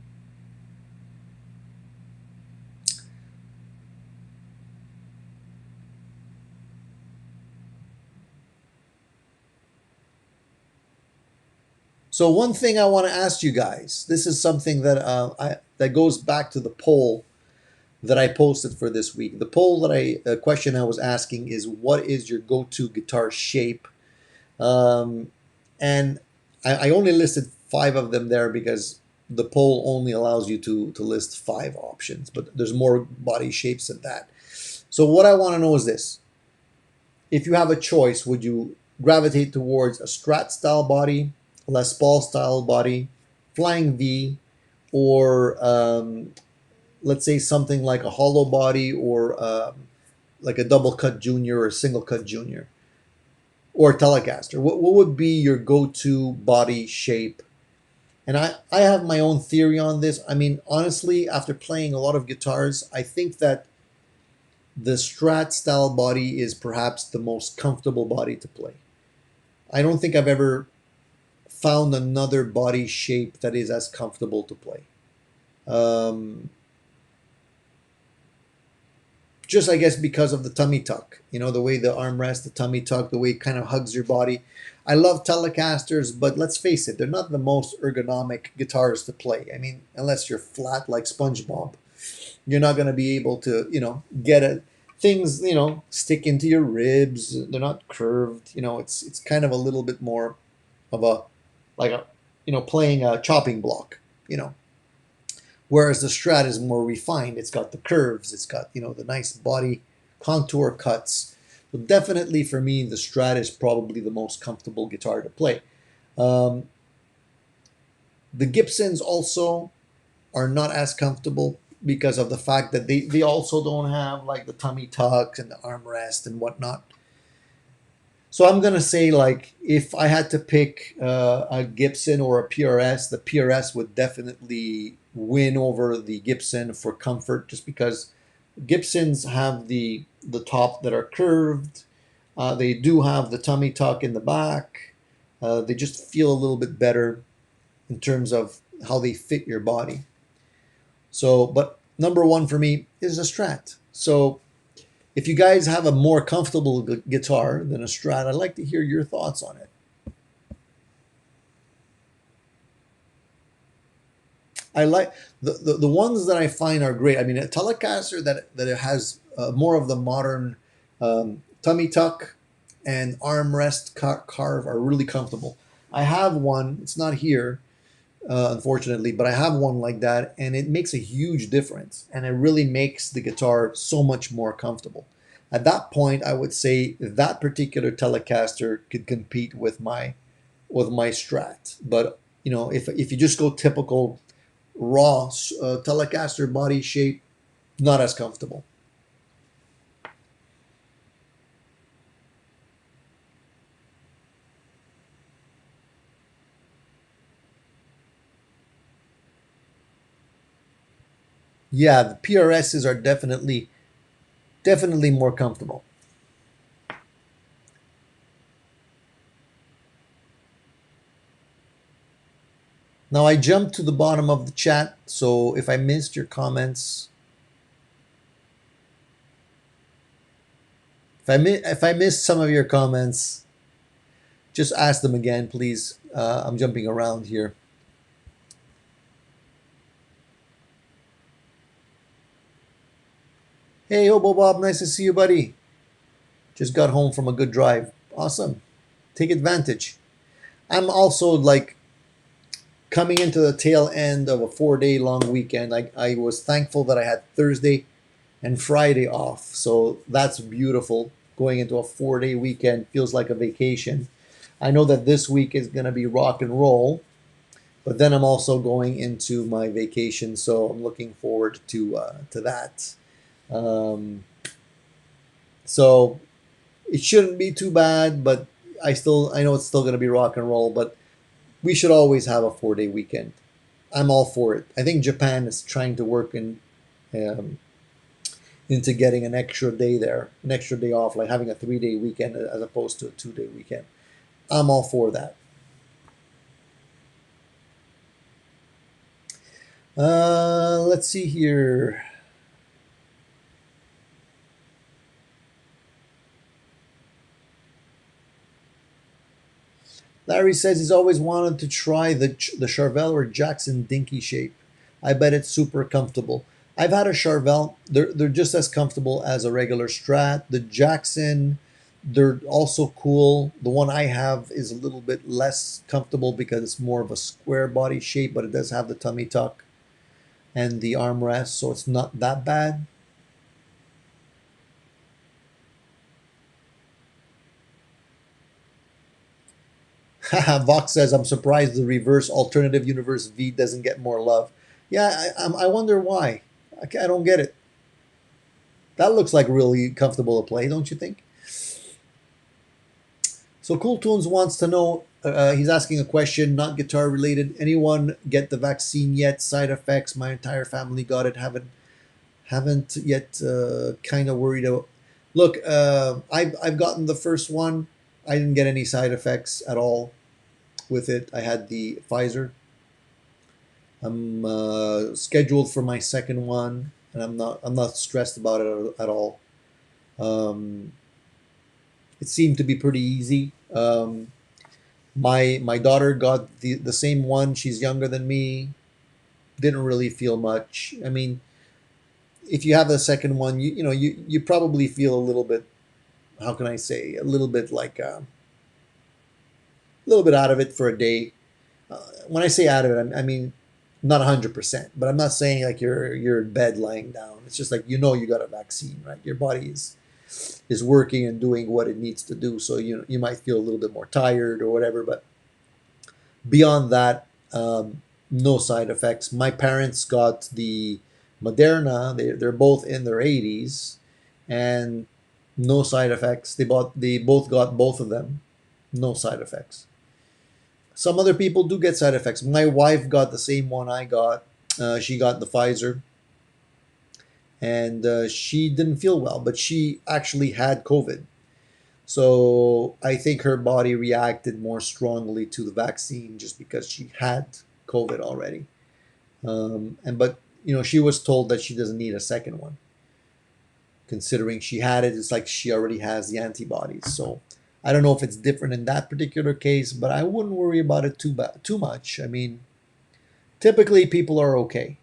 So one thing I want to ask you guys, this is something that goes back to the poll that I posted for this week. The poll that question I was asking is, what is your go-to guitar shape? Um, and I only listed five of them there because the poll only allows you to list five options, but there's more body shapes than that. So what I want to know is this: if you have a choice, would you gravitate towards a Strat style body, Les Paul style body, Flying V, or let's say something like a hollow body, or like a double cut junior or a single cut junior, or Telecaster? What would be your go-to body shape? And I have my own theory on this. I mean, honestly, after playing a lot of guitars, I think that the Strat style body is perhaps the most comfortable body to play. I don't think I've ever found another body shape that is as comfortable to play. Um, just I guess because of the tummy tuck, the way the armrest, the tummy tuck, the way it kind of hugs your body. I love Telecasters, but let's face it, they're not the most ergonomic guitars to play. I mean, unless you're flat like SpongeBob, you're not going to be able to, get it. Things, stick into your ribs. They're not curved. It's kind of a little bit more of a, like a, playing a chopping block. You know, Whereas the Strat is more refined. It's got the curves. It's got, the nice body contour cuts. So definitely for me, the Strat is probably the most comfortable guitar to play. Um, the Gibsons also are not as comfortable because of the fact that they also don't have like the tummy tucks and the armrest and whatnot. So I'm gonna say, like, if I had to pick a Gibson or a PRS, the PRS would definitely win over the Gibson for comfort, just because Gibsons have the top that are curved. They do have the tummy tuck in the back. They just feel a little bit better in terms of how they fit your body. So, but number one for me is a Strat. So if you guys have a more comfortable guitar than a Strat, I'd like to hear your thoughts on it. I like the ones that I find are great. I mean, a Telecaster that it has more of the modern tummy tuck and armrest carve are really comfortable. I have one. It's not here, unfortunately, but I have one like that, and it makes a huge difference, and it really makes the guitar so much more comfortable. At that point, I would say that particular Telecaster could compete with my Strat. But if you just go typical raw Telecaster body shape, not as comfortable. Yeah, the PRSs are definitely more comfortable. Now I jumped to the bottom of the chat, so if I missed your comments, if I missed some of your comments, just ask them again, please. I'm jumping around here. Hey, Hobo Bob, nice to see you, buddy. Just got home from a good drive. Awesome. Take advantage. I'm also like coming into the tail end of a 4 day long weekend. I was thankful that I had Thursday and Friday off. So that's beautiful. Going into a 4 day weekend feels like a vacation. I know that this week is going to be rock and roll, but then I'm also going into my vacation. So I'm looking forward to that. Um, so it shouldn't be too bad, but I know it's still going to be rock and roll, but we should always have a 4 day weekend. I'm all for it. I think Japan is trying to work um, into getting an extra day there, an extra day off, like having a 3 day weekend as opposed to a 2 day weekend. I'm all for that. Let's see here. Larry says he's always wanted to try the Charvel or Jackson Dinky shape. I bet it's super comfortable. I've had a Charvel. They're just as comfortable as a regular Strat. The Jackson, they're also cool. The one I have is a little bit less comfortable because it's more of a square body shape, but it does have the tummy tuck and the armrest, so it's not that bad. Vox says, I'm surprised the reverse alternative universe V doesn't get more love. Yeah, I wonder why. I don't get it. That looks like really comfortable to play, don't you think? So Cool Tunes wants to know, he's asking a question, not guitar related. Anyone get the vaccine yet? Side effects? My entire family got it. Haven't yet. Kind of worried. Look, I've gotten the first one. I didn't get any side effects at all with it. I had the Pfizer. I'm scheduled for my second one, and I'm not stressed about it at all. Um, it seemed to be pretty easy. My daughter got the same one. She's younger than me. Didn't really feel much. I mean, if you have the second one, you probably feel a little bit. How can I say? A little bit like a little bit out of it for a day. When I say out of it, I mean not 100%, but I'm not saying like you're in bed lying down. It's just like you got a vaccine, right? Your body is working and doing what it needs to do. So you might feel a little bit more tired or whatever, but beyond that, no side effects. My parents got the Moderna. They're both in their 80s, and no side effects. They both got both of them. No side effects. Some other people do get side effects. My wife got the same one I got. She got the Pfizer, and she didn't feel well, but she actually had COVID. So I think her body reacted more strongly to the vaccine just because she had COVID already. But she was told that she doesn't need a second one, considering she had it. It's like she already has the antibodies. So I don't know if it's different in that particular case, but I wouldn't worry about it too much. I mean, typically people are okay.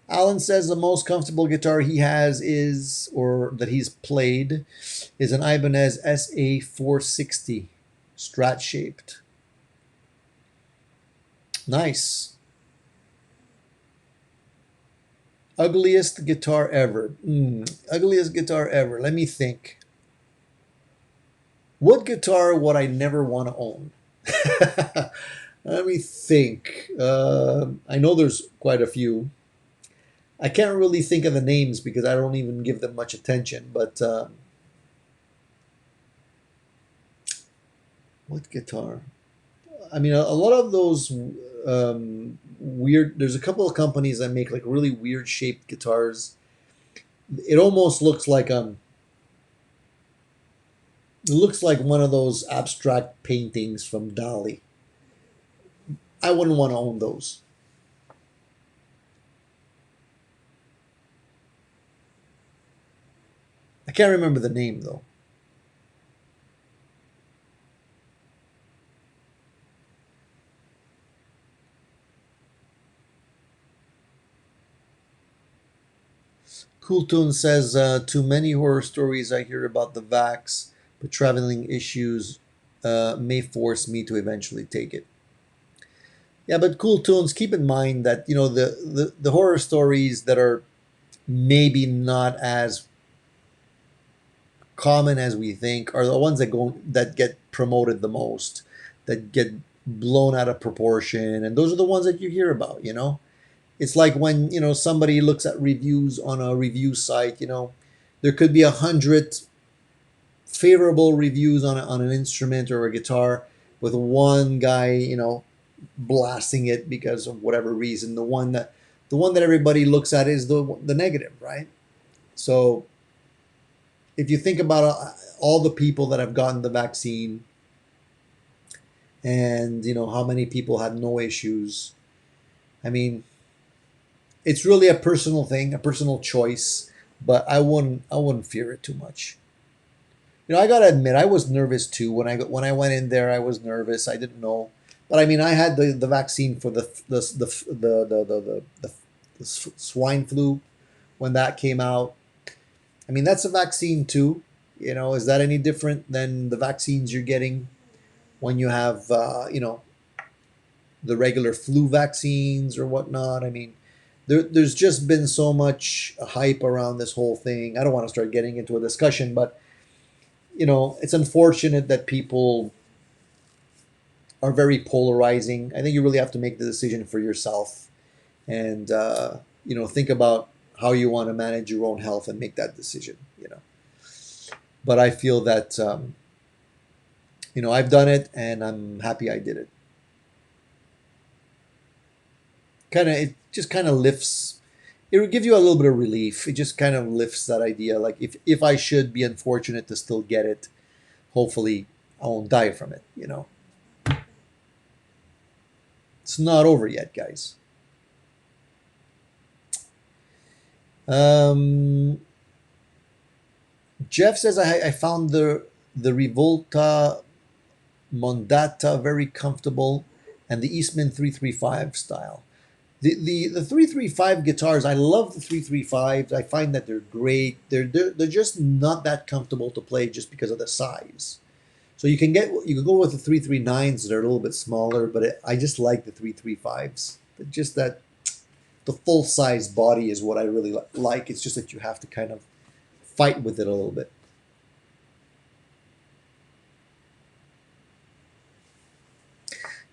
Alan says the most comfortable guitar he has or that he's played, is an Ibanez SA 460, Strat shaped. Nice. Ugliest guitar ever. Ugliest guitar ever. Let me think. What guitar would I never want to own? Let me think. I know there's quite a few. I can't really think of the names because I don't even give them much attention. But what guitar? I mean, a lot of those weird. There's a couple of companies that make like really weird shaped guitars. It almost looks like It looks like one of those abstract paintings from Dali. I wouldn't want to own those. I can't remember the name though. Cool Tune says, too many horror stories I hear about the vax, but traveling issues may force me to eventually take it. Yeah, but Cool Tunes, keep in mind that the horror stories that are maybe not as common as we think are the ones that get promoted the most, that get blown out of proportion, and those are the ones that you hear about. It's like when somebody looks at reviews on a review site. There could be 100 favorable reviews on an instrument or a guitar, with one guy blasting it because of whatever reason. The one that everybody looks at is the negative, right? So if you think about all the people that have gotten the vaccine, and how many people had no issues, I mean, it's really a personal thing, a personal choice, but I wouldn't fear it too much. I gotta admit, I was nervous too when I went in there. I was nervous. I didn't know, but I mean, I had the vaccine for the swine flu when that came out. I mean, that's a vaccine too. Is that any different than the vaccines you're getting when you have the regular flu vaccines or whatnot? I mean, there's just been so much hype around this whole thing. I don't want to start getting into a discussion, but it's unfortunate that people are very polarizing. I think you really have to make the decision for yourself, and think about how you want to manage your own health and make that decision. But I feel that I've done it, and I'm happy I did it. It just kind of lifts. It will give you a little bit of relief. It just kind of lifts that idea. Like if I should be unfortunate to still get it, hopefully I won't die from it. It's not over yet, guys. Um, Jeff says I found the Revolta Mondata very comfortable, and the Eastman 335 style. The 335 guitars, I love the 335s. I find that they're great. They're just not that comfortable to play just because of the size. So you can go with the 339s that are a little bit smaller, but I just like the 335s. Just that the full size body is what I really like. It's just that you have to kind of fight with it a little bit.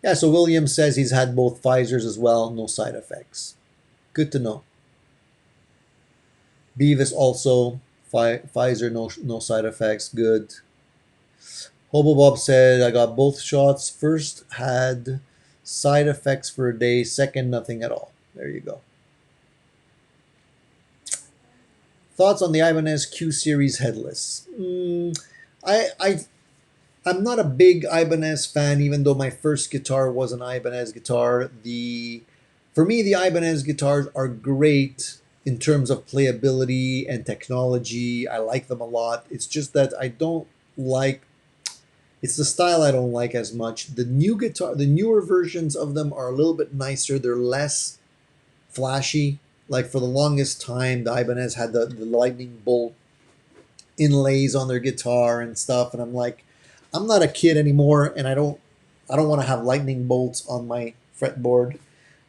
Yeah, so William says he's had both Pfizer's as well, no side effects. Good to know. Beavis also, Pfizer, no side effects, good. Hobo Bob said, I got both shots. First had side effects for a day, second, nothing at all. There you go. Thoughts on the Ibanez Q Series headless? I I'm not a big Ibanez fan, even though my first guitar was an Ibanez guitar. For me, the Ibanez guitars are great in terms of playability and technology. I like them a lot. It's just that I don't like. It's the style I don't like as much. The newer versions of them are a little bit nicer. They're less flashy. Like for the longest time, the Ibanez had the lightning bolt inlays on their guitar and stuff, and I'm like, I'm not a kid anymore, and I don't want to have lightning bolts on my fretboard.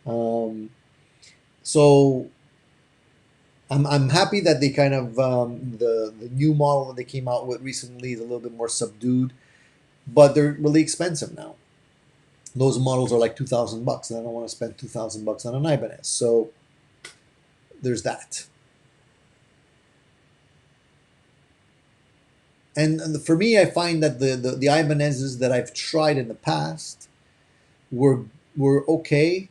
Um, so I'm happy that they kind of the new model that they came out with recently is a little bit more subdued, but they're really expensive now. Those models are like $2,000, and I don't want to spend $2,000 on an Ibanez. So there's that. And for me, I find that the Ibanez's that I've tried in the past were were okay.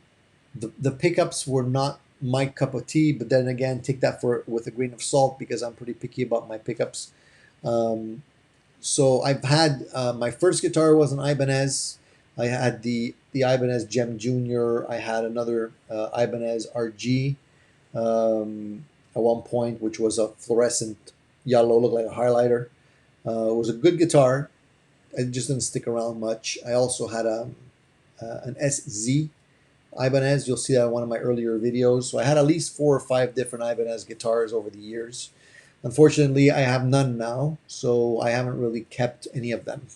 The pickups were not my cup of tea, but then again, take that for with a grain of salt because I'm pretty picky about my pickups. Um, So I've had my first guitar was an Ibanez. I had the Ibanez Gem Junior. I had another Ibanez RG at one point, which was a fluorescent yellow, looked like a highlighter. It was a good guitar. It just didn't stick around much. I also had an SZ Ibanez. You'll see that in one of my earlier videos. So I had at least 4 or 5 different Ibanez guitars over the years. Unfortunately, I have none now, so I haven't really kept any of them.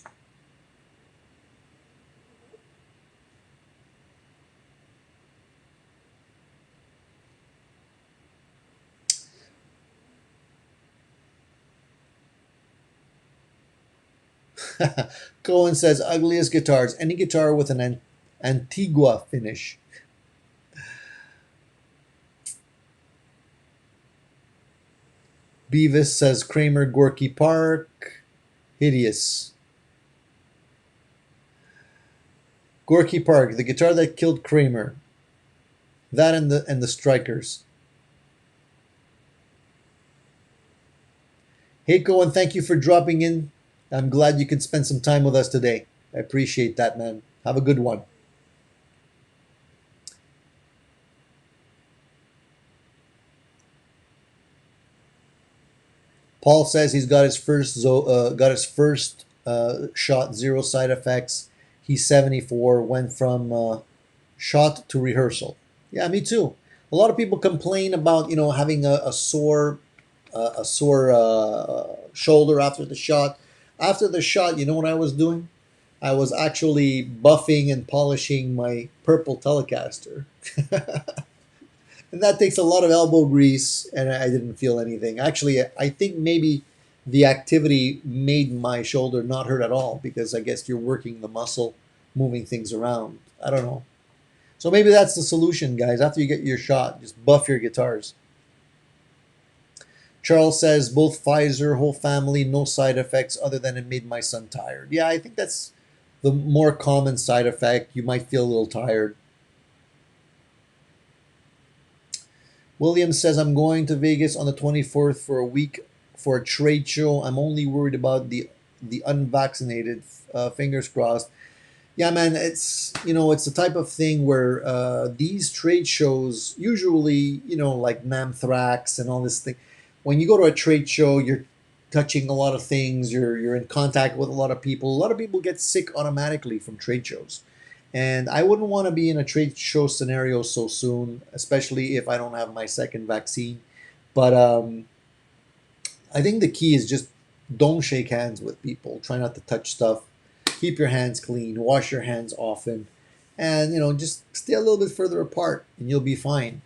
Cohen says, ugliest guitars. Any guitar with an Antigua finish. Beavis says, Kramer Gorky Park. Hideous. Gorky Park, the guitar that killed Kramer. That and the Strikers. Hey Cohen, thank you for dropping in. I'm glad you could spend some time with us today. I appreciate that, man. Have a good one. Paul says he's got his first shot, zero side effects. He's 74. Went from shot to rehearsal. Yeah, me too. A lot of people complain about having a sore shoulder after the shot. After the shot, you know what I was doing? I was actually buffing and polishing my purple Telecaster. And that takes a lot of elbow grease, and I didn't feel anything. Actually, I think maybe the activity made my shoulder not hurt at all because I guess you're working the muscle, moving things around. I don't know. So maybe that's the solution, guys. After you get your shot, just buff your guitars. Charles says both Pfizer, whole family, no side effects other than it made my son tired. Yeah, I think that's the more common side effect. You might feel a little tired. William says, I'm going to Vegas on the 24th for a week for a trade show. I'm only worried about the unvaccinated. Fingers crossed. Yeah, man, it's the type of thing where these trade shows usually, like Namthrax and all this thing. When you go to a trade show, you're touching a lot of things. You're in contact with a lot of people. A lot of people get sick automatically from trade shows, and I wouldn't want to be in a trade show scenario so soon, especially if I don't have my second vaccine. But I think the key is just don't shake hands with people. Try not to touch stuff. Keep your hands clean. Wash your hands often, and just stay a little bit further apart, and you'll be fine.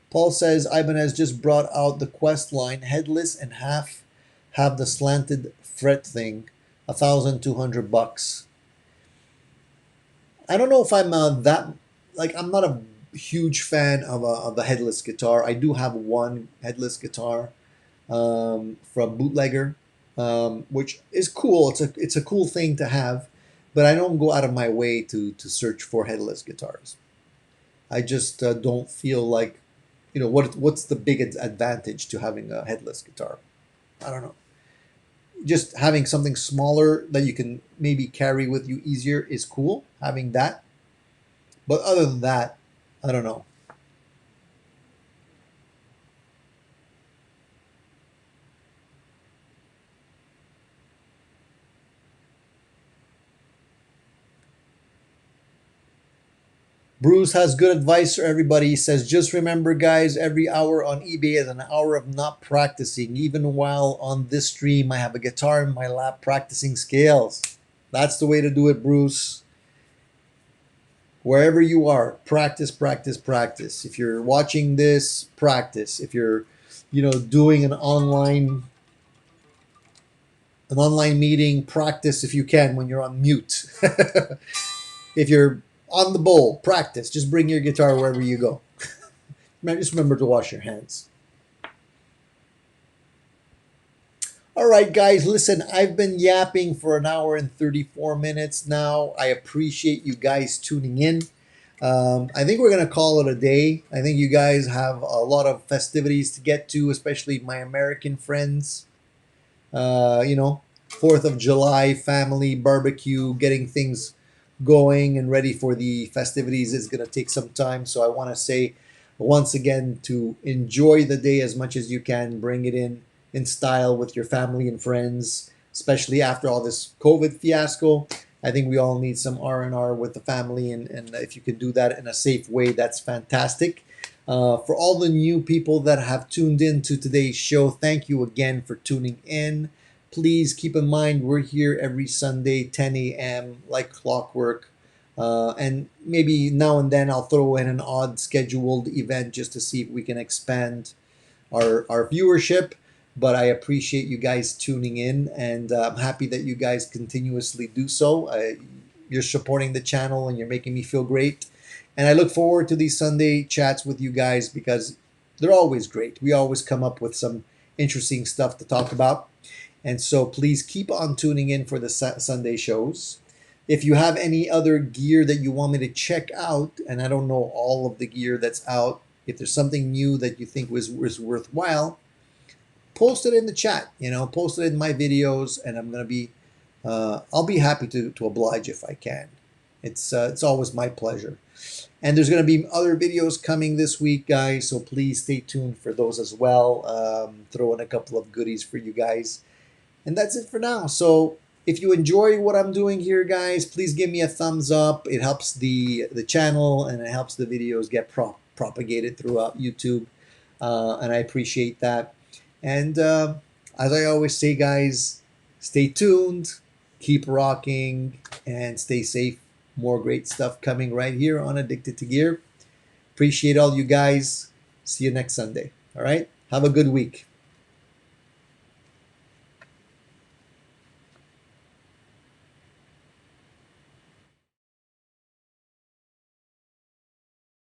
Paul says Ibanez just brought out the Quest line, headless and have the slanted fret thing, $1,200. I don't know if I'm that like I'm not a huge fan of the headless guitar. I do have one headless guitar from Bootlegger, which is cool. It's a cool thing to have, but I don't go out of my way to search for headless guitars. I just don't feel like what's the big advantage to having a headless guitar. I don't know. Just having something smaller that you can maybe carry with you easier is cool. Having that, but other than that, I don't know. Bruce has good advice for everybody. He says, just remember, guys, every hour on eBay is an hour of not practicing. Even while on this stream, I have a guitar in my lap practicing scales. That's the way to do it, Bruce. Wherever you are, practice, practice, practice. If you're watching this, practice. If you're, doing an online meeting, practice if you can when you're on mute. If you're on the bowl, practice. Just bring your guitar wherever you go. Man, just remember to wash your hands. All right, guys, listen, I've been yapping for an hour and 34 minutes now. I appreciate you guys tuning in. I think we're gonna call it a day. I think you guys have a lot of festivities to get to, especially my American friends. You know, 4th of July family barbecue, getting things going and ready for the festivities is going to take some time. So I want to say once again to enjoy the day as much as you can, bring it in style with your family and friends, especially after all this COVID fiasco. I think we all need some R&R with the family, and if you can do that in a safe way, that's fantastic. For all the new people that have tuned in to today's show, thank you again for tuning in. Please keep in mind we're here every Sunday, 10 a.m., like clockwork. And maybe now and then I'll throw in an odd scheduled event just to see if we can expand our viewership. But I appreciate you guys tuning in, and I'm happy that you guys continuously do so. You're supporting the channel and you're making me feel great. And I look forward to these Sunday chats with you guys because they're always great. We always come up with some interesting stuff to talk about. And so please keep on tuning in for the Sunday shows. If you have any other gear that you want me to check out, and I don't know all of the gear that's out, if there's something new that you think was worthwhile, post it in the chat. You know, post it in my videos, and I'll be happy to oblige if I can. It's always my pleasure. And there's going to be other videos coming this week, guys. So please stay tuned for those as well. Throw in a couple of goodies for you guys. And that's it for now. So if you enjoy what I'm doing here, guys, please give me a thumbs up. It helps the channel and it helps the videos get propagated throughout YouTube. And I appreciate that. And as I always say, guys, stay tuned, keep rocking, and stay safe. More great stuff coming right here on Addicted to Gear. Appreciate all you guys. See you next Sunday. All right. Have a good week.